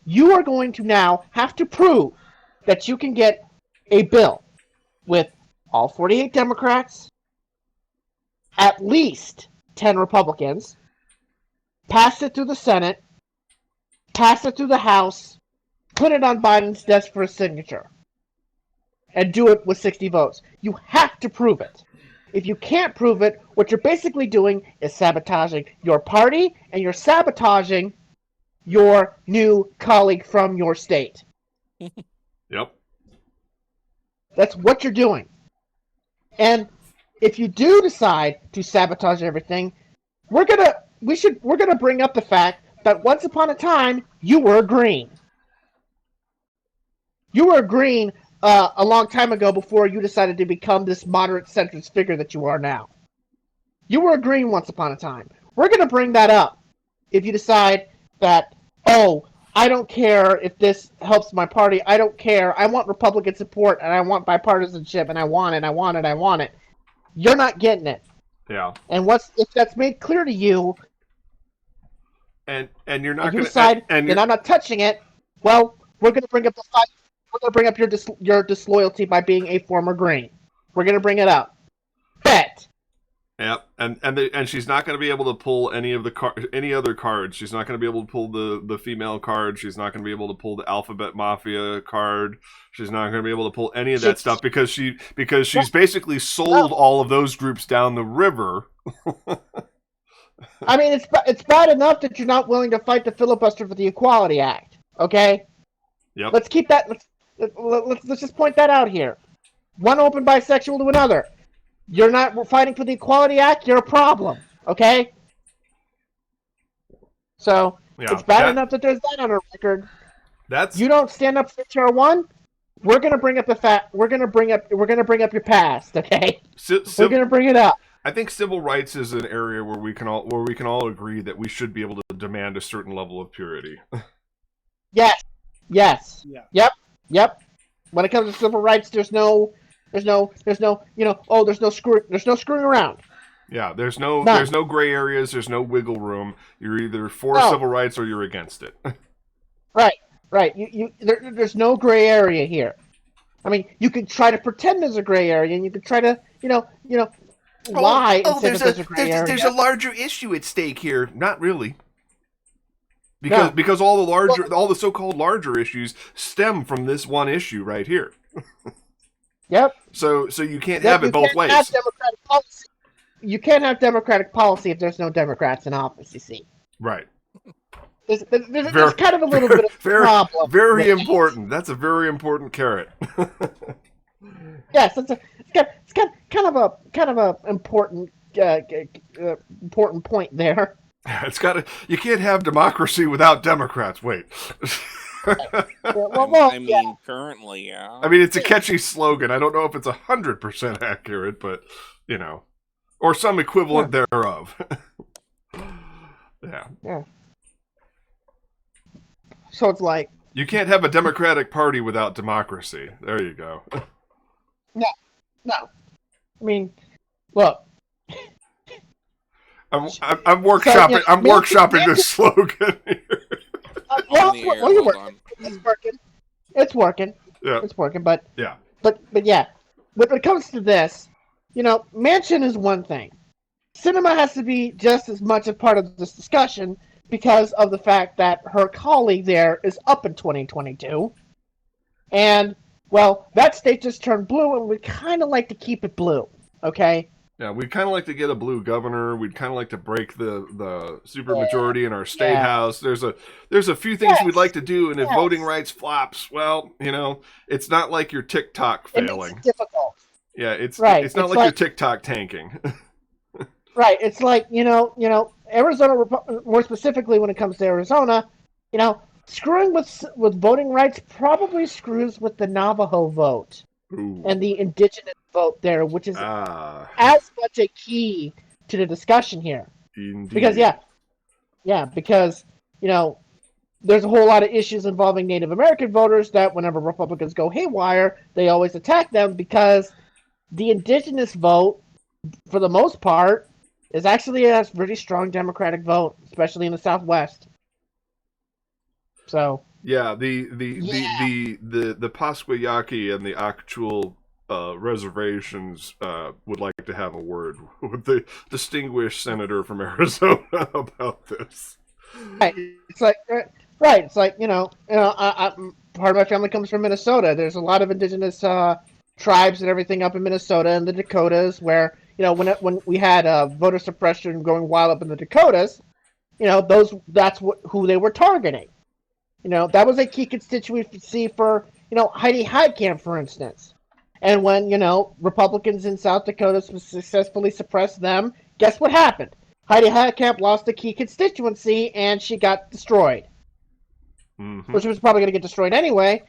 You are going to now have to prove that you can get a bill with all 48 Democrats, at least 10 Republicans, pass it through the Senate, pass it through the House, put it on Biden's desk for a signature, and do it with 60 votes. You have to prove it. If you can't prove it, what you're basically doing is sabotaging your party, and you're sabotaging your new colleague from your state. Yep. That's what you're doing. And if you do decide to sabotage everything, we're gonna bring up the fact that once upon a time you were a Green. You were a Green a long time ago before you decided to become this moderate centrist figure that you are now. You were a Green once upon a time. We're going to bring that up if you decide that, oh, I don't care if this helps my party. I don't care. I want Republican support, and I want bipartisanship, and I want it. You're not getting it. Yeah. And if that's made clear to you, and you're not and you going decide to, and that I'm not touching it, well, we're going to bring up the fight. We're going to bring up your disloyalty by being a former Green. We're going to bring it up. Bet. Yep, and she's not going to be able to pull any other cards. She's not going to be able to pull the female card. She's not going to be able to pull the Alphabet Mafia card. She's not going to be able to pull any of that stuff because she's basically sold all of those groups down the river. I mean, it's bad enough that you're not willing to fight the filibuster for the Equality Act. Okay. Yep. Let's keep that. Let's just point that out here. One open bisexual to another. You're not fighting for the Equality Act. You're a problem. Okay. So it's bad enough that there's that on our record. You don't stand up for HR1. We're gonna bring up the fact. We're gonna bring up your past. Okay. We're gonna bring it up. I think civil rights is an area where we can all agree that we should be able to demand a certain level of purity. Yes. Yeah. Yep. When it comes to civil rights, there's no screwing around. Yeah, there's no gray areas, there's no wiggle room. You're either for civil rights or you're against it. Right. There's no gray area here. I mean, you can try to pretend there's a gray area, and you can try to, lie and say that there's a gray area. There's a larger issue at stake here. Not really. Because all the so-called larger issues stem from this one issue right here. Yep. So you can't have it both ways. You can't have democratic policy if there's no Democrats in office, you see. Right. There's kind of a little bit of a problem. Very important. That's a very important carrot. Yes, it's kind of a important point there. You can't have democracy without Democrats. Wait. Currently, yeah. I mean, it's a catchy slogan. I don't know if it's 100% accurate, but or some equivalent thereof. Yeah. So it's like you can't have a Democratic Party without democracy. There you go. No. I mean, look. I'm workshopping. I'm workshopping this slogan here. It's working. Yeah. It's working. But yeah. But yeah, when it comes to this, Manchin is one thing. Cinema has to be just as much a part of this discussion because of the fact that her colleague there is up in 2022. And, well, that state just turned blue, and we'd kind of like to keep it blue, okay? Yeah, we'd kind of like to get a blue governor. We'd kind of like to break the supermajority in our state house. There's a few things we'd like to do, and if voting rights flops, well, it's not like your TikTok failing. It makes it difficult. Yeah, it's right. not like your TikTok tanking. Right. It's like, Arizona, more specifically when it comes to Arizona, screwing with voting rights probably screws with the Navajo vote. Ooh. And the indigenous vote there, which is as much a key to the discussion here. Indeed. Because, because, there's a whole lot of issues involving Native American voters that whenever Republicans go haywire, they always attack them because the indigenous vote, for the most part, is actually a pretty strong Democratic vote, especially in the Southwest. So yeah, the Pasquayaki and the actual reservations would like to have a word with the distinguished senator from Arizona about this. Right, it's like I part of my family comes from Minnesota. There's a lot of indigenous tribes and everything up in Minnesota and the Dakotas, where when we had voter suppression going wild up in the Dakotas, that's who they were targeting. That was a key constituency for Heidi Heitkamp, for instance. And when Republicans in South Dakota successfully suppressed them, guess what happened? Heidi Heitkamp lost a key constituency and she got destroyed. Mm-hmm. Which was probably going to get destroyed anyway.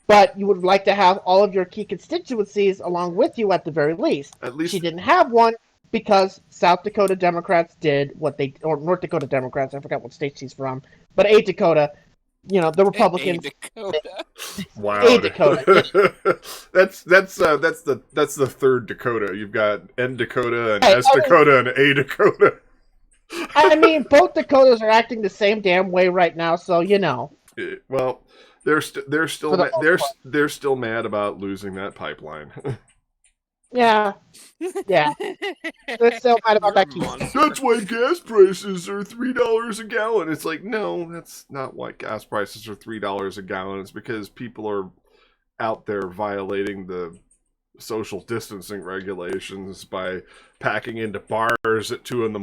But you would like to have all of your key constituencies along with you at the very least. At least she didn't have one because South Dakota Democrats did or North Dakota Democrats, I forgot what state she's from, but a Dakota, the Republicans. A Dakota. Wow. A Dakota. that's the third Dakota. You've got N Dakota and S Dakota and A Dakota. I mean, both Dakotas are acting the same damn way right now, so Well, they're still mad about losing that pipeline. Yeah. They're still mad about that key. That's why gas prices are $3 a gallon. It's like, no, that's not why gas prices are $3 a gallon. It's because people are out there violating the social distancing regulations by packing into bars at 2 a.m.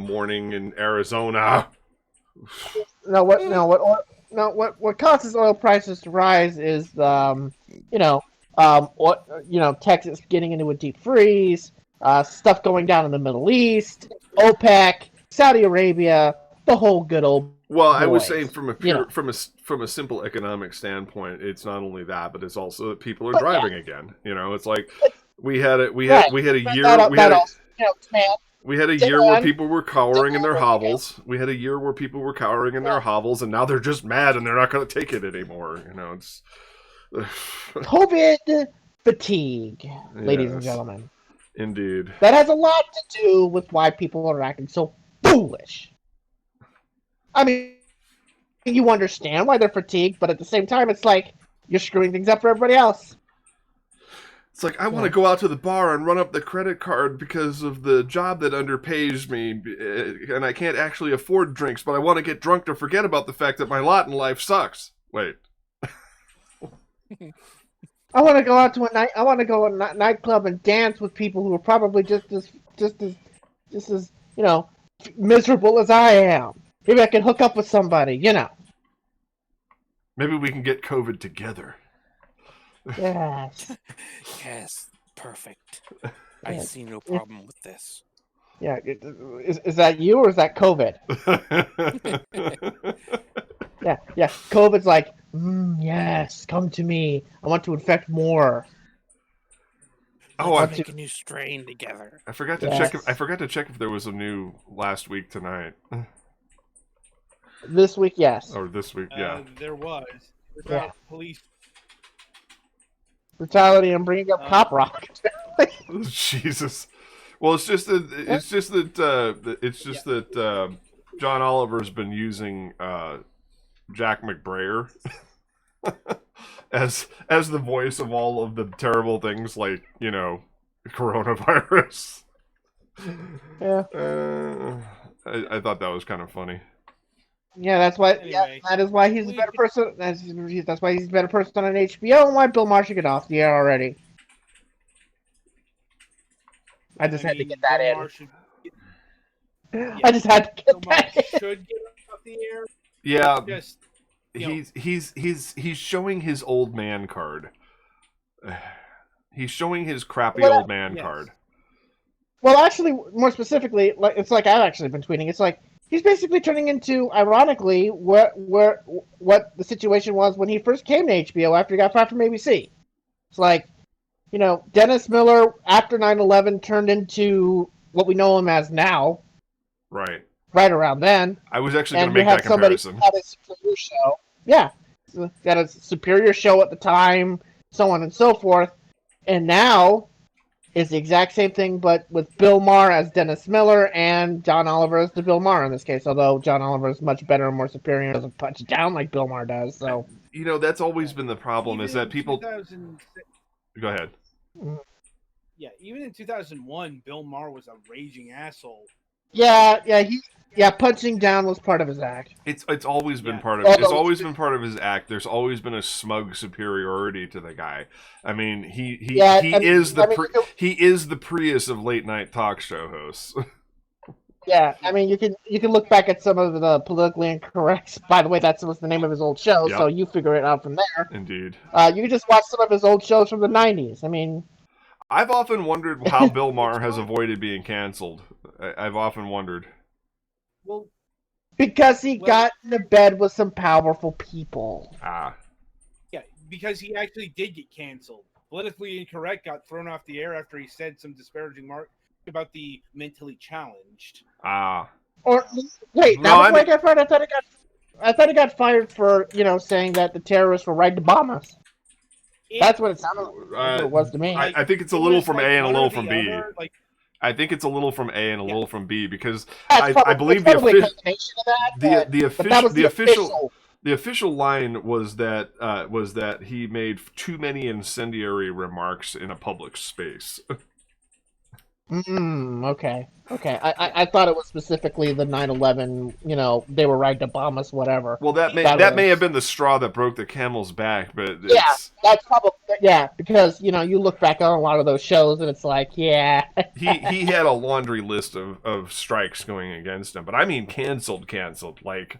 in Arizona. What causes oil prices to rise is Texas getting into a deep freeze, stuff going down in the Middle East, OPEC, Saudi Arabia, the whole good old. Well, boys. I was saying from a simple economic standpoint, it's not only that, but it's also that people are driving again. It's like we had a year where people were cowering in their hovels. We had a year where people were cowering in their hovels, and now they're just mad and they're not going to take it anymore. It's COVID fatigue, ladies and gentlemen. Indeed. That has a lot to do with why people are acting so foolish. I mean, you understand why they're fatigued, but at the same time, it's like you're screwing things up for everybody else. It's like, I want to go out to the bar and run up the credit card because of the job that underpays me, and I can't actually afford drinks, but I want to get drunk to forget about the fact that my lot in life sucks. Wait. I want to go out to a nightclub and dance with people who are probably just as miserable as I am. Maybe I can hook up with somebody, Maybe we can get COVID together. Yes. Yes, perfect. I see no problem with this. Yeah, is that you or is that COVID? Yeah. COVID's like, yes, come to me. I want to infect more. Let's make a new strain together. I forgot to check. I forgot to check if there was a new last week tonight. This week, yes. Or this week, yeah. There was. Police brutality and bringing up cop rock. Jesus. Well, it's just that John Oliver's been using Jack McBrayer as the voice of all of the terrible things like coronavirus. Yeah. I thought that was kind of funny. Yeah, that's why. Anyway, that is why he's a better person. That's why he's a better person on HBO, and why Bill Maher should get off the air already. I just had to get that Bill in. Maher should, I just had to Bill get Maher that in. should get off the air. Yeah, Just you know, he's showing his old man card. He's showing his crappy Well, old man yes. card. Well, actually, more specifically, it's like I've actually been tweeting. It's like he's basically turning into, ironically, what the situation was when he first came to HBO after he got fired from ABC. It's like, Dennis Miller after 9/11 turned into what we know him as now. Right. Right around then. I was actually going And to you make had that somebody comparison. who had a superior show. Yeah. So he had a superior show at the time, so on and so forth. And now it's the exact same thing, but with Bill Maher as Dennis Miller and John Oliver as the Bill Maher in this case. Although John Oliver is much better and more superior and doesn't punch down like Bill Maher does. So That's always been the problem, is that people... 2006 Go ahead. Yeah, even in 2001, Bill Maher was a raging asshole. Yeah, punching down was part of his act. It's always been Yeah. part of it's always been part of his act. There's always been a smug superiority to the guy. I mean, he is the Prius of late night talk show hosts. Yeah, I mean, you can look back at some of the politically incorrect. By the way, that was the name of his old show, Yep. so you figure it out from there. Indeed. You can just watch some of his old shows from the 90s. I mean, I've often wondered how Bill Maher has avoided being canceled. I've often wondered. Well, because he got into bed with some powerful people. Ah. Yeah, because he actually did get canceled. Politically Incorrect got thrown off the air after he said some disparaging remark about the mentally challenged. Ah. Or wait, No, that was why he got fired. I thought he got fired for saying that the terrorists were right to bomb us. That's what it sounded like it was to me. I think it's a little from A and a little from B. Other, like, I think it's a little from A and a little from B, because That's I believe the official line was that he made too many incendiary remarks in a public space. Okay. I thought it was specifically the 9/11. They were right to bomb us, whatever. Well, that may have been the straw that broke the camel's back, but that's probably because you look back on a lot of those shows and it's like he had a laundry list of strikes going against him, but I mean canceled, like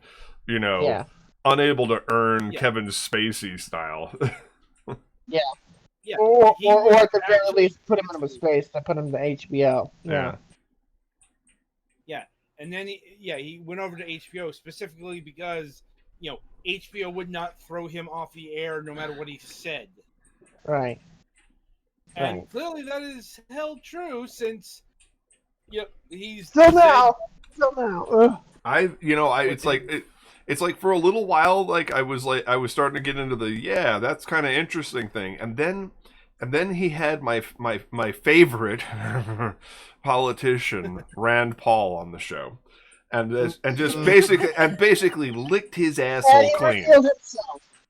unable to earn Kevin Spacey style. Yeah. Yeah, or at the very least put him in a space to put him to HBO. Yeah. Yeah, and then he went over to HBO specifically because HBO would not throw him off the air no matter what he said. Right. And clearly that is held true since he's still now. Ugh. It's like for a little while, like I was starting to get into the that's kind of interesting thing, and then he had my favorite politician Rand Paul on the show, and just basically licked his asshole clean.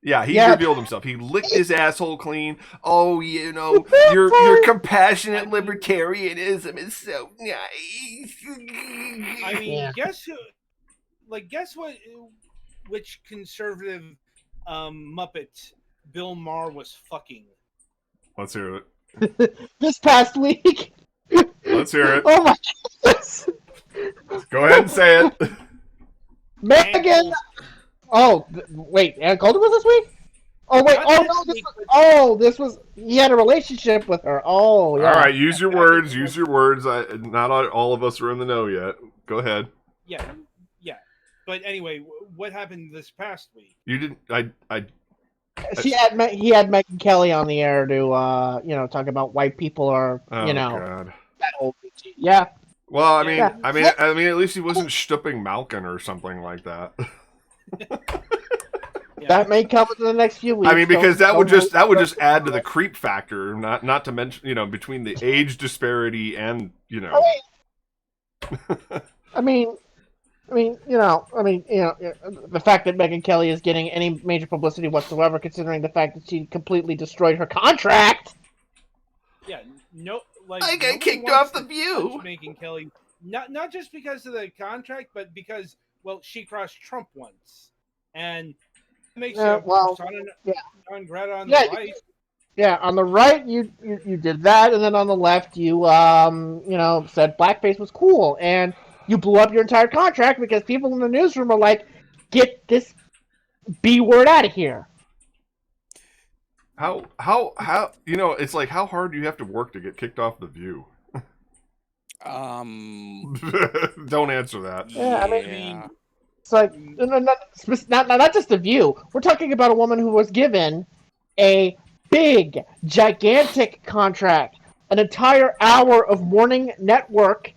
Yeah, he revealed himself. He licked his asshole clean. Oh, your compassionate libertarianism is so nice. I mean, guess what? Which conservative Muppet Bill Maher was fucking? Let's hear it. This past week. Let's hear it. Oh my goodness. Go ahead and say it. Megan. Oh, wait. Ann Coulter was this week? Oh, wait. This was. He had a relationship with her. Oh, yeah. All right. Use your words. Not all of us are in the know yet. Go ahead. Yeah. But anyway, what happened this past week? You didn't. He had Megyn Kelly on the air to talk about white people are God. that old. Yeah. Well, I mean, at least he wasn't stooping Malkin or something like that. That may come in the next few weeks. I mean, because that would just add to the creep factor. Not to mention, between the age disparity and the fact that Megyn Kelly is getting any major publicity whatsoever, considering the fact that she completely destroyed her contract. Yeah, no. like I got nobody kicked wants off The to View. touch Megyn Kelly, not just because of the contract, but because she crossed Trump once, and it makes you persona non grata on the right. Yeah, on the right you did that, and then on the left you said blackface was cool, and you blew up your entire contract because people in the newsroom are like, get this B word out of here. How it's like, how hard do you have to work to get kicked off The View? Don't answer that. Yeah, I mean, it's like not just The View. We're talking about a woman who was given a big, gigantic contract, an entire hour of morning network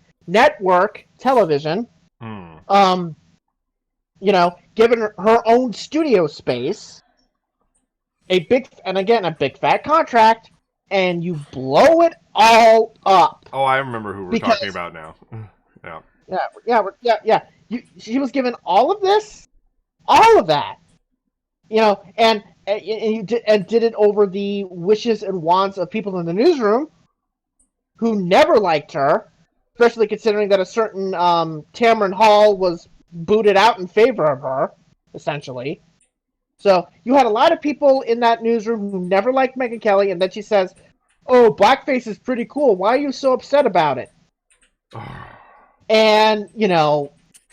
television. Given her own studio space, a big fat contract, and you blow it all up. Oh, I remember who we're talking about now. Yeah. She was given all of this, all of that, and did it over the wishes and wants of people in the newsroom who never liked her, especially considering that a certain Tamron Hall was booted out in favor of her, essentially. So you had a lot of people in that newsroom who never liked Megyn Kelly, and then she says, "Oh, blackface is pretty cool. Why are you so upset about it?" And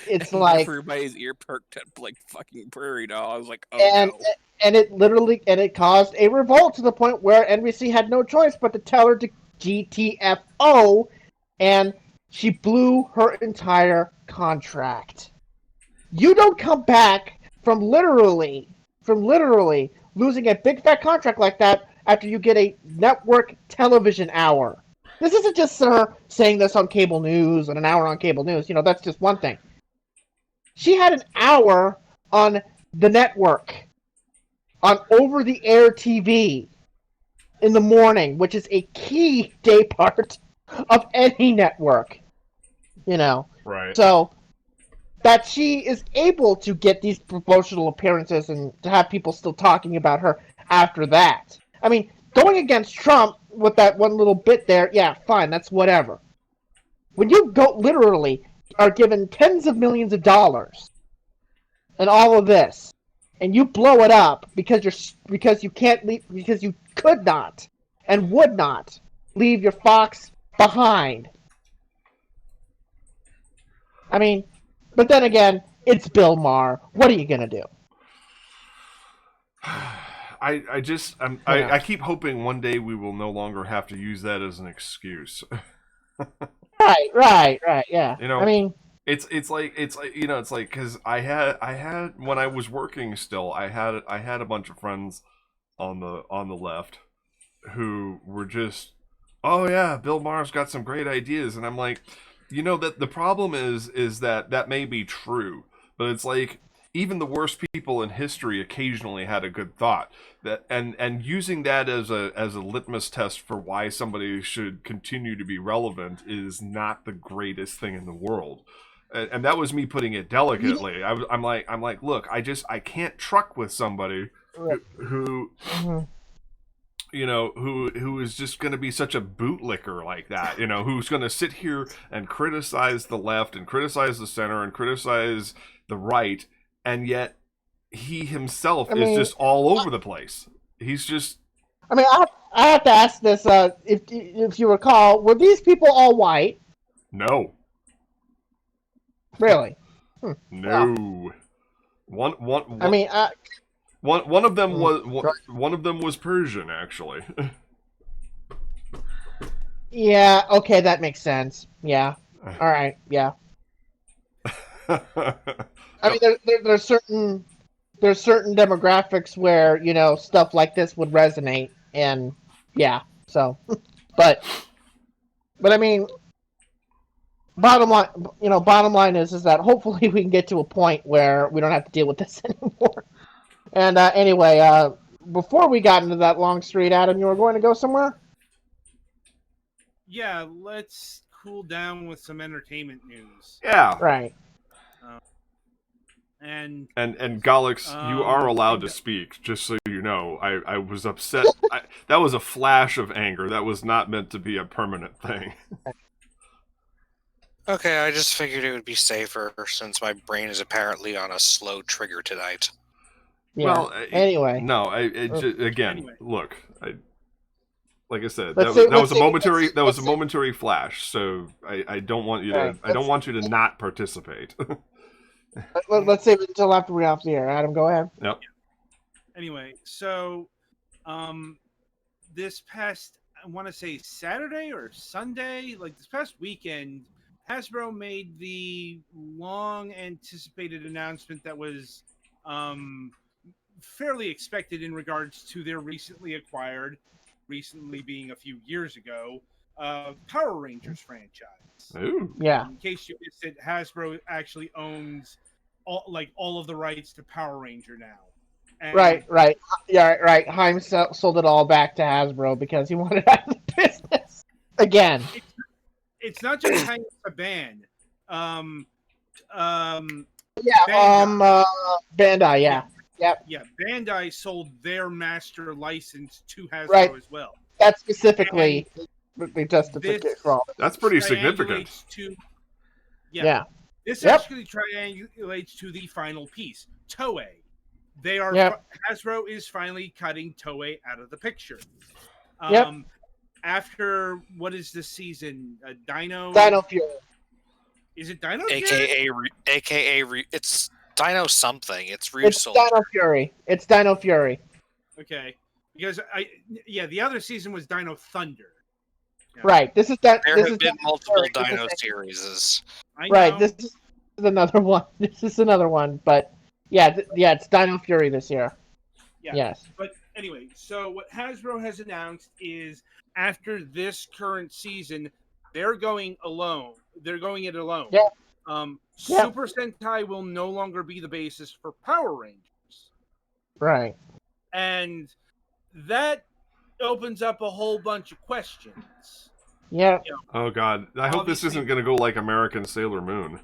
it's and like everybody's ear perked up like fucking prairie dog. I was like, oh and no. and it caused a revolt to the point where NBC had no choice but to tell her to GTFO, and she blew her entire contract. You don't come back from literally losing a big fat contract like that after you get a network television hour. This isn't just her saying this on cable news and an hour on cable news. That's just one thing. She had an hour on the network, on over-the-air TV in the morning, which is a key day part of any network. Right. So that she is able to get these promotional appearances and to have people still talking about her after that. I mean, going against Trump with that one little bit there, yeah, fine, that's whatever. When you literally are given tens of millions of dollars and all of this, and you blow it up because you can't leave, because you could not and would not leave your fox behind. I mean, but then again, it's Bill Maher. What are you gonna do? I keep hoping one day we will no longer have to use that as an excuse. Right, yeah. I mean, it's like because I had when I was working still, I had a bunch of friends on the left who were just, oh yeah, Bill Maher's got some great ideas, and I'm like, that the problem is that may be true, but it's like even the worst people in history occasionally had a good thought, that and using that as a litmus test for why somebody should continue to be relevant is not the greatest thing in the world. And that was me putting it delicately. I'm like, look, I can't truck with somebody who who is just going to be such a bootlicker like that, who's going to sit here and criticize the left and criticize the center and criticize the right, and yet he himself is just all over the place. He's just... I mean, I have to ask this, if you recall, were these people all white? No. Really? No. Wow. One I mean, one of them was Persian, actually. Yeah, okay, that makes sense. Yeah. All right, yeah. I mean, there's certain demographics where, stuff like this would resonate, and yeah, so but I mean, bottom line is that hopefully we can get to a point where we don't have to deal with this anymore. And anyway, before we got into that long street, Adam, you were going to go somewhere? Yeah, let's cool down with some entertainment news. Yeah. Right. And Galix, you are allowed to speak, just so you know, I was upset. That was a flash of anger. That was not meant to be a permanent thing. Okay, I just figured it would be safer since my brain is apparently on a slow trigger tonight. Yeah. Well, anyway, no, again, Anyway. look, like I said, Let's that see- was a let's see- momentary. let's- That was a let's see. momentary flash. So I don't want you to. Right, I don't let's- want you to not participate. let's save it until after we're off the air. Adam, go ahead. Yep. Anyway, so this past, I want to say Saturday or Sunday, like this past weekend, Hasbro made the long anticipated announcement that was fairly expected in regards to their recently acquired, recently being a few years ago, Power Rangers franchise. Ooh. Yeah. In case you missed it, Hasbro actually owns all of the rights to Power Ranger now. And Right. Yeah, right. Heim sold it all back to Hasbro because he wanted out of the business again. It's not just kind of a band. Bandai. Yeah. Yeah, Bandai sold their master license to Hasbro Right. as well. That's specifically the justification This- for all this. That's pretty significant. Triangulates to- Yeah. This Yep. actually triangulates to the final piece, Toei. They are Yep. Hasbro is finally cutting Toei out of the picture. Yep. After what is this season? Dino Fury. Is it Dino? AKA, it's Dino something. It's It's Ryusol. Dino Fury. It's Dino Fury. Okay, because the other season was Dino Thunder. Yeah. Right. This is that. There This have is been Dino multiple Fury. This Dino is- series. I Right. know. This is another one. This is another one. But yeah, it's Dino Fury this year. Yeah. Yes. But anyway, so what Hasbro has announced is after this current season, they're going alone. They're going it alone. Yeah. Yeah. Super Sentai will no longer be the basis for Power Rangers. Right. And that opens up a whole bunch of questions. Yeah. Oh God, I hope this Obviously- isn't going to go like American Sailor Moon.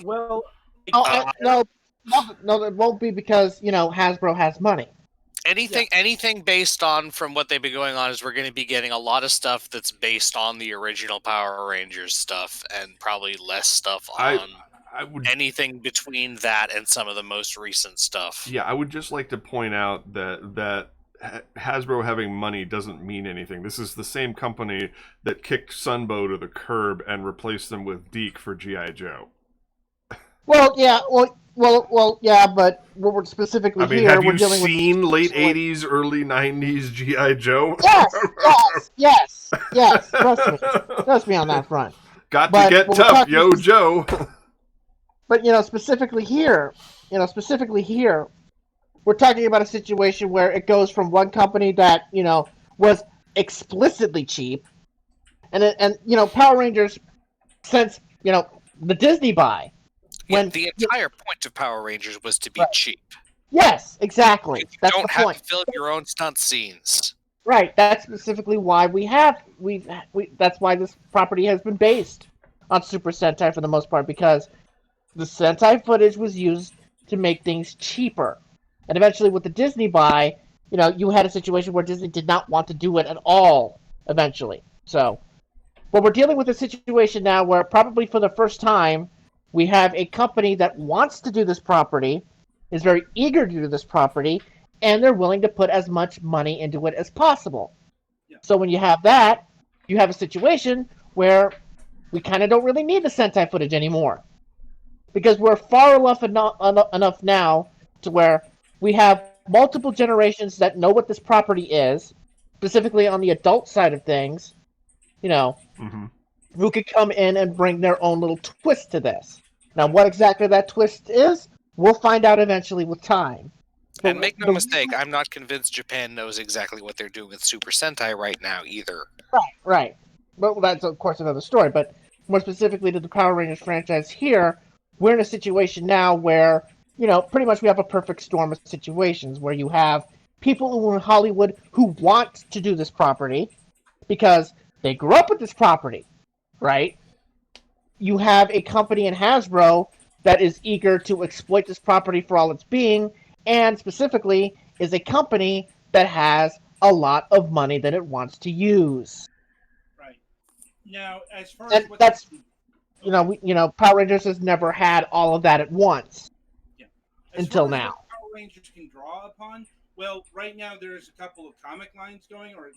Well, Oh, no, it won't be because Hasbro has money. Anything based on from what they've been going on is we're going to be getting a lot of stuff that's based on the original Power Rangers stuff, and probably less stuff on I would. anything between that and some of the most recent stuff. Yeah, I would just like to point out that Hasbro having money doesn't mean anything. This is the same company that kicked Sunbow to the curb and replaced them with Deke for G.I. Joe. Well, yeah. Well, yeah. But we're specifically I mean, here. have We're you dealing seen with late 80s, early 90s G.I. Joe? Yes. Trust me on that front. Got But to get when we're tough, talking- yo, Joe. But specifically here, we're talking about a situation where it goes from one company that was explicitly cheap, and Power Rangers, since the Disney buy, when The entire point of Power Rangers was to be Right. cheap. yes, exactly, You that's don't the have point. to fill your own stunt scenes. Right, that's specifically why that's why this property has been based on Super Sentai for the most part, because the Sentai footage was used to make things cheaper. And eventually with the Disney buy, you had a situation where Disney did not want to do it at all eventually. So, but we're dealing with a situation now where probably for the first time, we have a company that wants to do this property, is very eager to do this property, and they're willing to put as much money into it as possible. Yeah. So when you have that, you have a situation where we kind of don't really need the Sentai footage anymore. Because we're far enough now to where we have multiple generations that know what this property is, specifically on the adult side of things, Mhm. who could come in and bring their own little twist to this. Now, what exactly that twist is, we'll find out eventually with time. And make no mistake, I'm not convinced Japan knows exactly what they're doing with Super Sentai right now either. Right. But that's, of course, another story. But more specifically to the Power Rangers franchise here, we're in a situation now where, pretty much we have a perfect storm of situations where you have people in Hollywood who want to do this property because they grew up with this property, right? You have a company in Hasbro that is eager to exploit this property for all it's being and specifically is a company that has a lot of money that it wants to use. Right. Now, as far And as what that's okay. Power Rangers has never had all of that at once. Yeah. Until far as now. what Power Rangers can draw upon, well, right now there's a couple of comic lines going, or at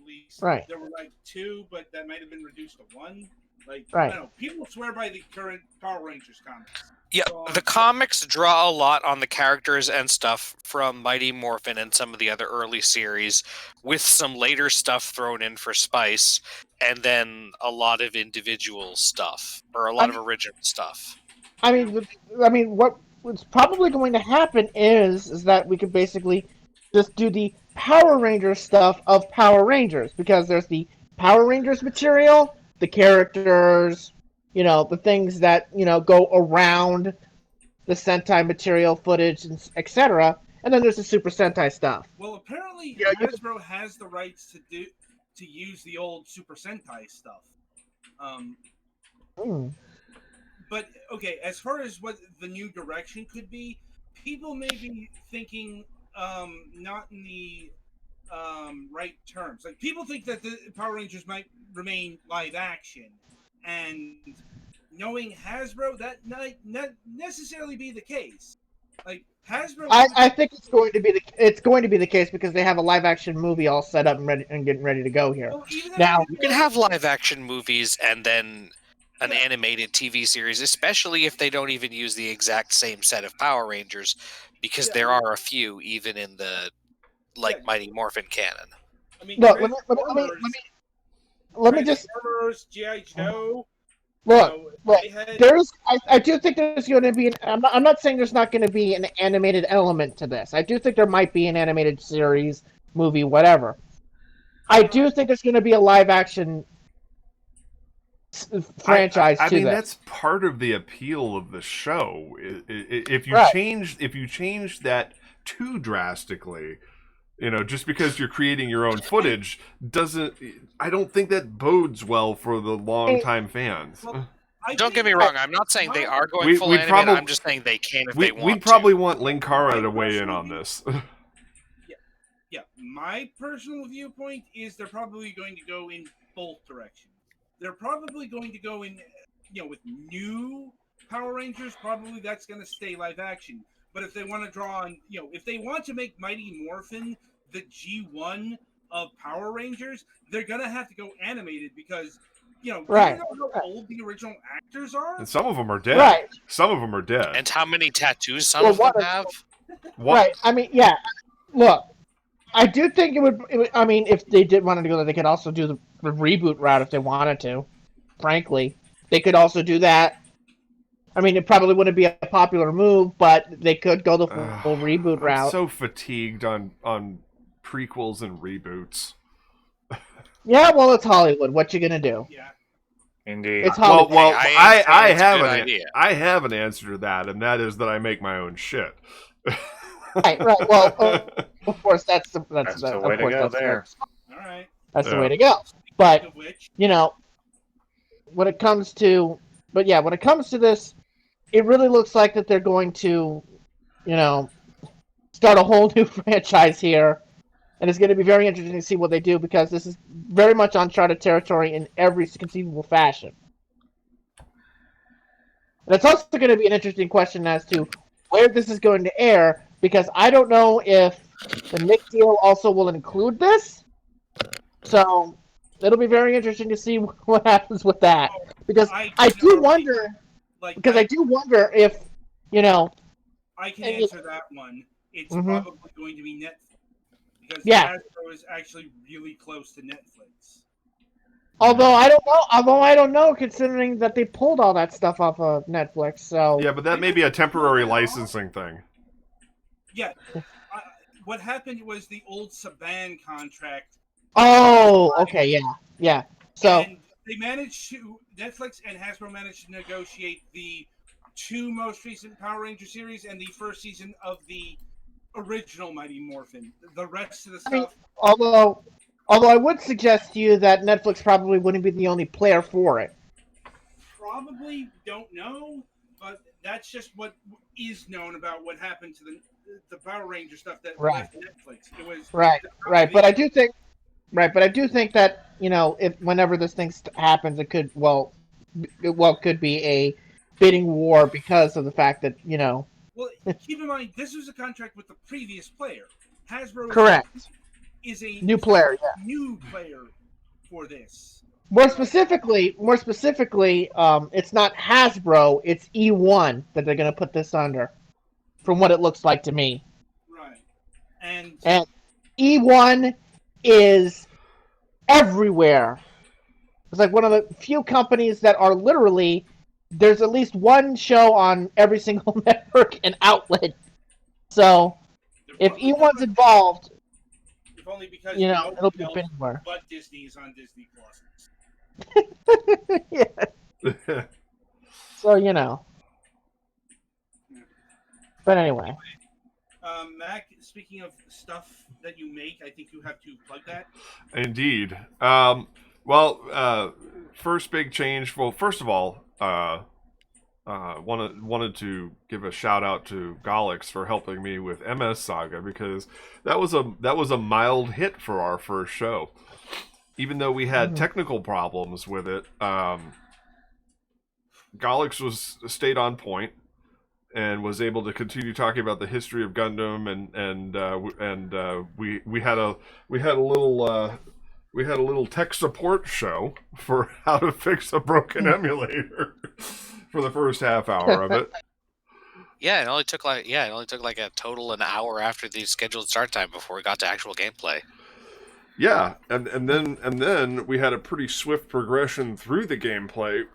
least Right. there were like 2, but that might have been reduced to 1. Like, Right. I don't know, people swear by the current Power Rangers comics. Yeah, So, the comics draw a lot on the characters and stuff from Mighty Morphin and some of the other early series, with some later stuff thrown in for spice, and then a lot of individual stuff, or a lot of original stuff. What's probably going to happen is that we could basically just do the Power Rangers stuff of Power Rangers, because there's the Power Rangers material, the characters, the things that go around the Sentai material, footage, and etc. And then there's the Super Sentai stuff. Well, apparently Yeah, Hasbro has the rights to use the old Super Sentai stuff. But okay, as far as what the new direction could be, people may be thinking not in the right terms. Like, people think that the Power Rangers might remain live action, and knowing Hasbro, that might not necessarily be the case. Like, Hasbro, I think it's going to be the case, because they have a live action movie all set up and ready and getting ready to go here. well, even Now, You can have live action movies and then an animated TV series, especially if they don't even use the exact same set of Power Rangers, because there are a few even in the Mighty Morphin canon. I mean, look, let me just G.I. Joe. look. Had... I do think there's going to be. I'm not saying there's not going to be an animated element to this. I do think there might be an animated series, movie, whatever. I do think there's going to be a live action franchise. I mean, that's part of the appeal of the show. If you change that too drastically, just because you're creating your own footage I don't think that bodes well for the longtime fans. Well, don't get me wrong, I'm not saying they are going full animated, I'm just saying they can if they want to. We'd probably want Linkara to weigh in on this. Yeah, my personal viewpoint is they're probably going to go in both directions. They're probably going to go in, with new Power Rangers, probably that's going to stay live action. But if they want to draw on, if they want to make Mighty Morphin the G1 of Power Rangers, they're going to have to go animated, because, you know how old the original actors are? And some of them are dead. Right. Some of them are dead. And how many tattoos some of them have? Right. I mean, yeah. Look, I do think it would. I mean, if they did want to go, they could also do the reboot route if they wanted to. Frankly, they could also do that. I mean, it probably wouldn't be a popular move, but they could go the full reboot route. I'm so fatigued on prequels and reboots. Yeah, well, it's Hollywood. What you gonna do? Yeah. Indeed. It's Hollywood. Well, I have an answer to that, and that is that I make my own shit. Right. Well, of course, that's the way to go there. All right. That's the way to go. But when it comes to this, it really looks like that they're going to, start a whole new franchise here, and it's going to be very interesting to see what they do, because this is very much uncharted territory in every conceivable fashion. And it's also going to be an interesting question as to where this is going to air, because I don't know if the Nick deal also will include this. So it'll be very interesting to see what happens with that, because I do wonder if I can answer that one. It's probably going to be Netflix, because Hasbro is actually really close to Netflix. Although I don't know, considering that they pulled all that stuff off of Netflix. So yeah, but that may be a temporary licensing thing. Yeah, what happened was the old Saban contract. Oh, okay, yeah. So and Netflix and Hasbro managed to negotiate the 2 most recent Power Ranger series and the first season of the original Mighty Morphin. The rest of the stuff. Although I would suggest to you that Netflix probably wouldn't be the only player for it. Probably don't know, but that's just what is known about what happened to the Power Ranger stuff that Right. left Netflix. It was Right. But I do think, that if whenever this thing happens, it could could be a bidding war because of the fact that Well, keep in mind this was a contract with the previous player. Hasbro correct is a new player. Yeah. new player for this. More specifically, it's not Hasbro, it's E1 that they're going to put this under, from what it looks like to me. Right. And E1 is everywhere. It's like one of the few companies that are literally, there's at least one show on every single network and outlet. So, if E1's involved, if only because it'll be anywhere. But Disney is on Disney Plus. Yeah. So But anyway. Mac, speaking of stuff that you make, I think you have to plug that. Indeed. First big change. Well, first of all, wanted to give a shout out to Golix for helping me with MS Saga, because that was a mild hit for our first show. Even though we had technical problems with it, Golix stayed on point and was able to continue talking about the history of Gundam, and we had a little tech support show for how to fix a broken emulator for the first half hour of it. Yeah, it only took like a total an hour after the scheduled start time before we got to actual gameplay. Yeah, and then we had a pretty swift progression through the gameplay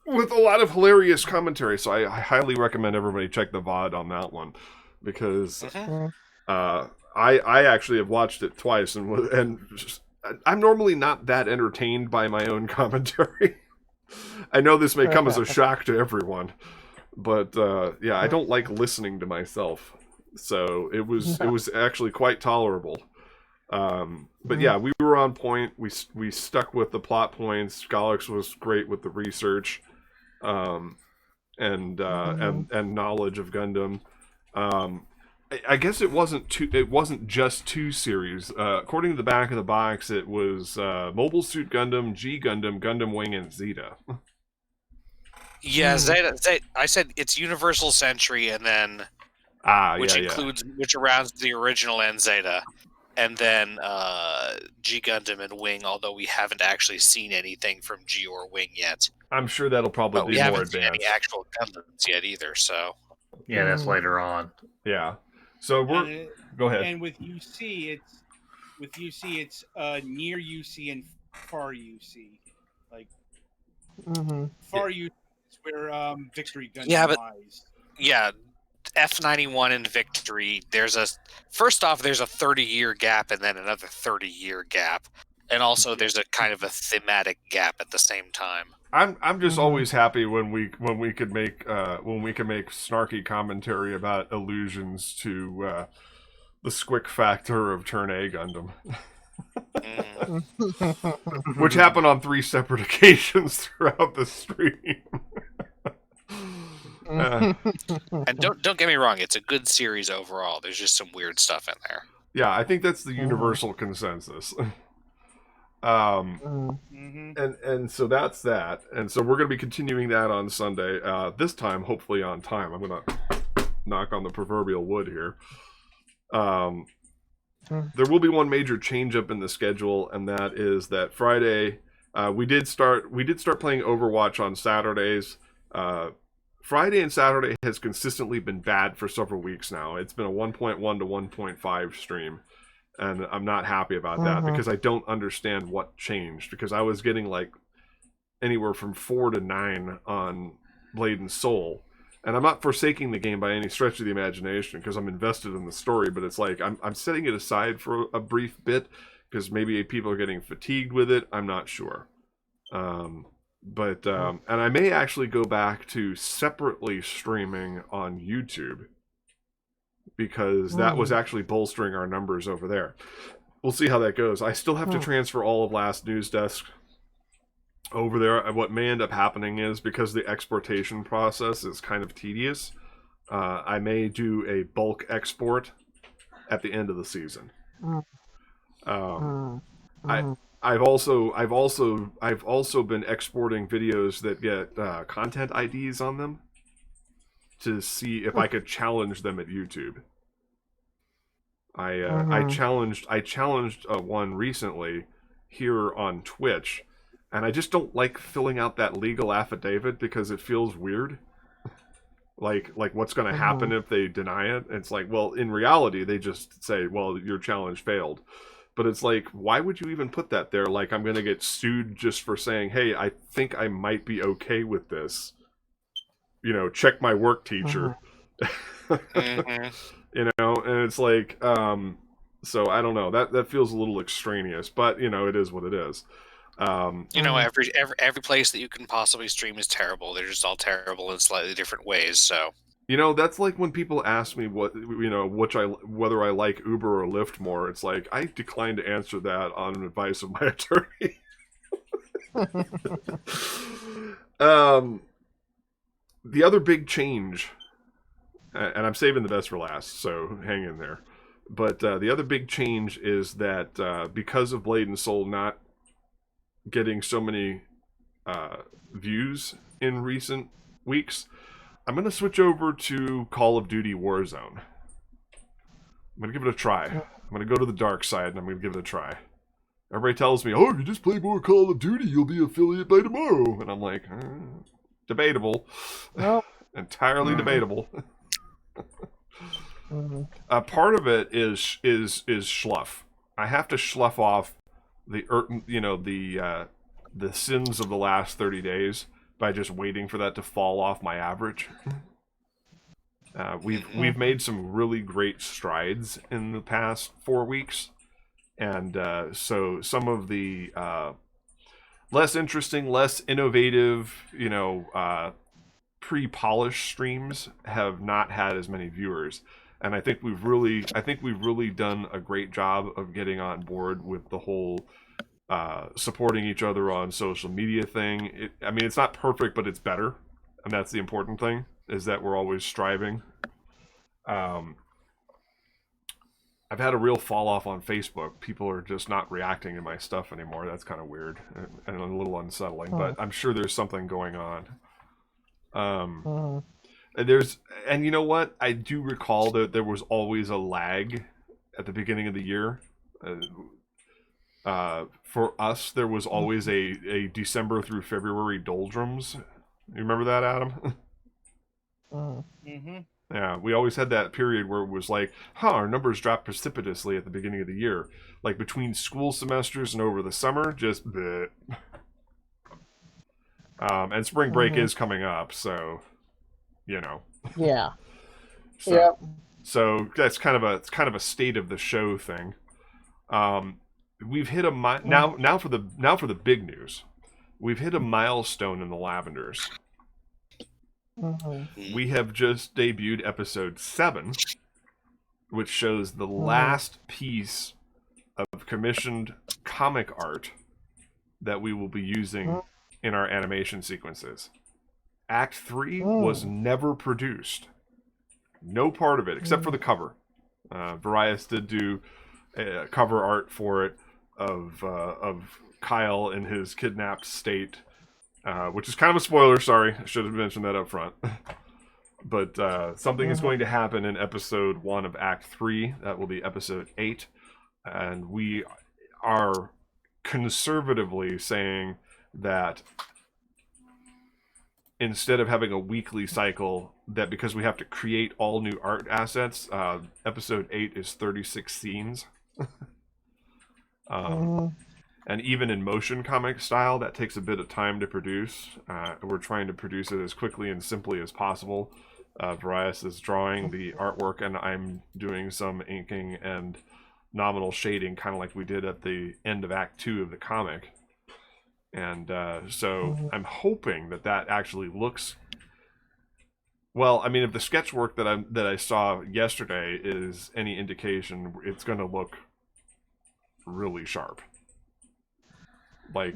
with a lot of hilarious commentary. So I highly recommend everybody check the VOD on that one, because I actually have watched it twice, and I'm normally not that entertained by my own commentary. I know this may come as a shock to everyone, but I don't like listening to myself. So it was actually quite tolerable. But yeah, we were on point. We stuck with the plot points. Golix was great with the research, and knowledge of Gundam. I guess it wasn't just two series. According to the back of the box, it was Mobile Suit Gundam, G Gundam, Gundam Wing, and Zeta. Yeah, Zeta. I said it's Universal Century, and then which rounds the original and Zeta. And then G Gundam and Wing, although we haven't actually seen anything from G or Wing yet. I'm sure that'll probably be more advanced. We haven't seen any actual Gundams yet either, so... Yeah, that's later on. Yeah. So go ahead. And with UC, it's near UC and far UC. Like, far UC is where Victory Gundam lies. Yeah, F91 and Victory, there's a 30-year gap and then another 30-year gap, and also there's a kind of a thematic gap at the same time. I'm just always happy when we could make snarky commentary about allusions to the squick factor of Turn A Gundam, which happened on 3 separate occasions throughout the stream. And don't get me wrong, it's a good series overall. There's just some weird stuff in there. Yeah, I think that's the universal consensus. And so that's that. And so we're going to be continuing that on Sunday. This time, hopefully on time. I'm going to knock on the proverbial wood here. There will be one major change up in the schedule, and that is that Friday we did start playing Overwatch on Saturdays. Friday and Saturday has consistently been bad for several weeks now. It's been a 1.1 to 1.5 stream, and I'm not happy about that because I don't understand what changed, because I was getting like anywhere from 4 to 9 on Blade and Soul, and I'm not forsaking the game by any stretch of the imagination because I'm invested in the story, but it's like I'm setting it aside for a brief bit because maybe people are getting fatigued with it. I'm not sure. And I may actually go back to separately streaming on YouTube, because that was actually bolstering our numbers over there. We'll see how that goes. I still have to transfer all of last Newsdesk over there, what may end up happening is, because the exportation process is kind of tedious, I may do a bulk export at the end of the season. I've also been exporting videos that get content IDs on them to see if I could challenge them at YouTube. I challenged one recently here on Twitch, and I just don't like filling out that legal affidavit because it feels weird. Like what's going to happen if they deny it? It's like, well, in reality, they just say, well, your challenge failed. But it's like, why would you even put that there? Like, I'm going to get sued just for saying, hey, I think I might be okay with this. You know, check my work, teacher. You know, and it's like, so I don't know. That feels a little extraneous, but you know, it is what it is. You know, every place that you can possibly stream is terrible. They're just all terrible in slightly different ways. So, you know, that's like when people ask me whether I like Uber or Lyft more. It's like, I decline to answer that on advice of my attorney. The other big change, and I'm saving the best for last, so hang in there. But the other big change is that because of Blade and Soul not getting so many views in recent weeks, I'm going to switch over to Call of Duty Warzone. I'm going to give it a try. I'm going to go to the dark side, and I'm going to give it a try. Everybody tells me, oh, if you just play more Call of Duty, you'll be affiliate by tomorrow. And I'm like, debatable. Nope. Entirely debatable. Part of it is schluff. I have to schluff off the sins of the last 30 days by just waiting for that to fall off my average. We've made some really great strides in the past 4 weeks, and so some of the less interesting, less innovative, pre-polished streams have not had as many viewers. And I think we've really done a great job of getting on board with the whole supporting each other on social media thing. It's not perfect, but it's better, and that's the important thing, is that we're always striving. I've had a real fall off on Facebook. People are just not reacting to my stuff anymore. That's kind of weird and a little unsettling, but I'm sure there's something going on. And you know what? I do recall that there was always a lag at the beginning of the year. For us, there was always a December through February doldrums. You remember that, Adam? Yeah, we always had that period where it was like, our numbers dropped precipitously at the beginning of the year. Like between school semesters and over the summer, just bleh. And spring break is coming up, so yeah. So that's kind of a state of the show thing. We've hit a now for the big news. We've hit a milestone in the Lavenders. We have just debuted episode 7, which shows the last piece of commissioned comic art that we will be using in our animation sequences. Act 3 was never produced. No part of it, except for the cover. Varias did do cover art for it of Kyle in his kidnapped state, which is kind of a spoiler. Sorry, I should have mentioned that up front. But something is going to happen in episode 1 of Act 3. That will be episode 8. And we are conservatively saying that instead of having a weekly cycle, that because we have to create all new art assets, episode 8 is 36 scenes. And even in motion comic style, that takes a bit of time to produce. We're trying to produce it as quickly and simply as possible. Varias is drawing the artwork, and I'm doing some inking and nominal shading, kind of like we did at the end of Act 2 of the comic. And so I'm hoping that actually looks well. I mean, if the sketch work that I saw yesterday is any indication, it's going to look really sharp. Like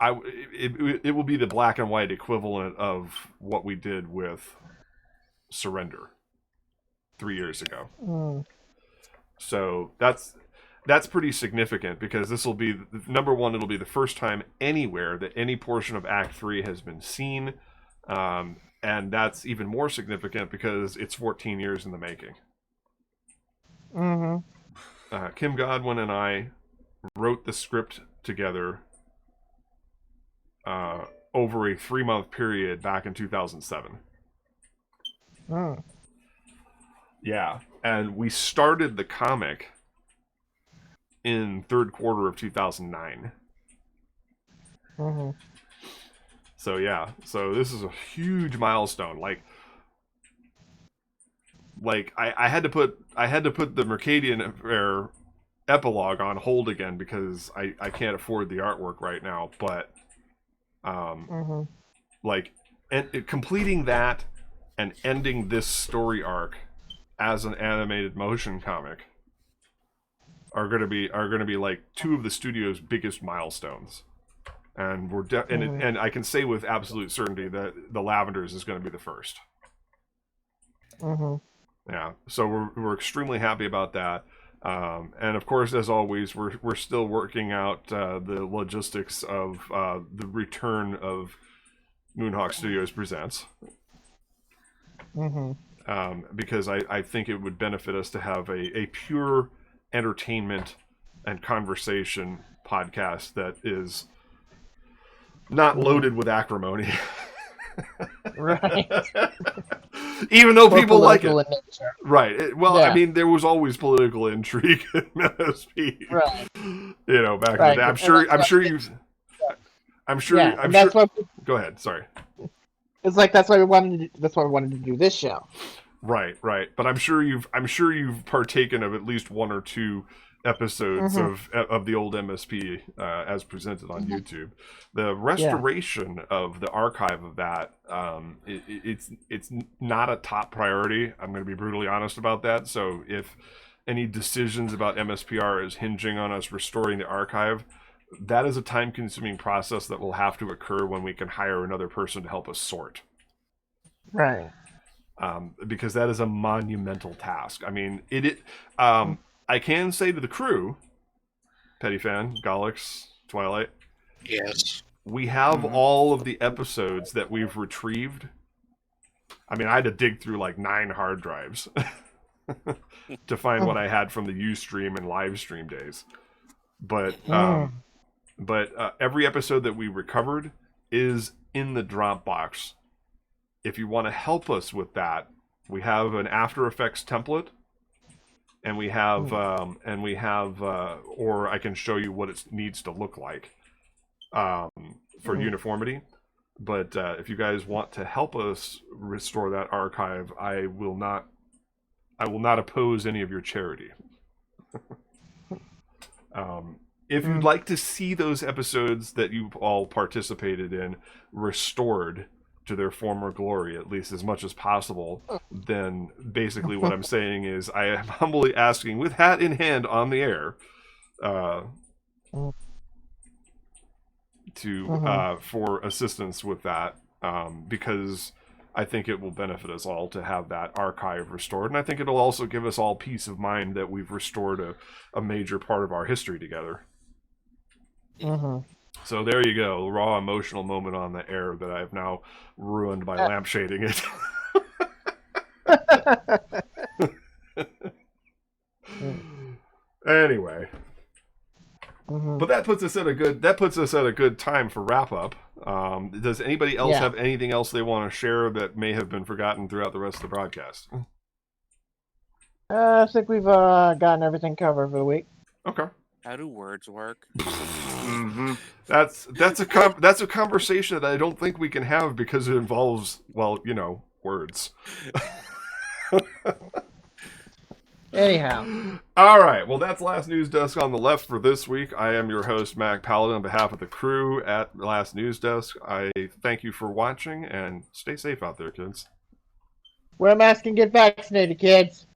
it will be the black and white equivalent of what we did with Surrender 3 years ago. Mm. So that's pretty significant because this will be number one. It'll be the first time anywhere that any portion of Act 3 has been seen, and that's even more significant because it's 14 years in the making. Mm-hmm. Kim Godwin and I wrote the script together over a 3-month period back in 2007. Mm. Yeah, and we started the comic in third quarter of 2009. Mm-hmm. So yeah, so this is a huge milestone. Like I had to put the Mercadian Affair epilogue on hold again because I can't afford the artwork right now. But Mm-hmm. like completing that and ending this story arc as an animated motion comic are gonna be like two of the studio's biggest milestones. And we're and I can say with absolute certainty that the Lavenders is going to be the first. Mm-hmm. Yeah, so we're extremely happy about that. And of course, as always, we're still working out the logistics of the return of Moonhawk Studios Presents. Mm-hmm. Because I think it would benefit us to have a pure entertainment and conversation podcast that is not loaded with acrimony. Right. Even though people like it. Nature. Right. Well, Yeah. I mean, there was always political intrigue in MSP. Right. You know, back in Right. the day. I'm sure you've. Yeah, I'm and that's sure. why Go ahead. Sorry. it's like that's why we wanted to do this show. Right. But I'm sure you've partaken of at least one or two episodes of the old MSP as presented on YouTube. The restoration of the archive of that, it's not a top priority. I'm going to be brutally honest about that. So if any decisions about MSPR is hinging on us restoring the archive, that is a time-consuming process that will have to occur when we can hire another person to help us sort. Right. Because that is a monumental task. I mean, I can say to the crew, Petty Fan, Golix, Twilight, Yes. we have all of the episodes that we've retrieved. I mean, I had to dig through like 9 hard drives to find what I had from the Ustream and Livestream days. But every episode that we recovered is in the Dropbox. If you want to help us with that, we have an After Effects template. And we have, or I can show you what it needs to look like for uniformity. But if you guys want to help us restore that archive, I will not oppose any of your charity. If you'd like to see those episodes that you've all participated in restored to their former glory, at least as much as possible, then basically what I'm saying is I am humbly asking, with hat in hand on the air, for assistance with that, because I think it will benefit us all to have that archive restored, and I think it'll also give us all peace of mind that we've restored a major part of our history together. So there you go, raw emotional moment on the air that I've now ruined by lampshading it. Anyway, but that puts us at a good time for wrap up. Does anybody else have anything else they want to share that may have been forgotten throughout the rest of the broadcast? I think we've gotten everything covered for the week. Okay. How do words work? That's a conversation that I don't think we can have because it involves, well, words. Anyhow. All right. Well, that's Last News Desk on the left for this week. I am your host, Mac Paladin, on behalf of the crew at Last News Desk. I thank you for watching and stay safe out there, kids. Wear a mask and get vaccinated, kids.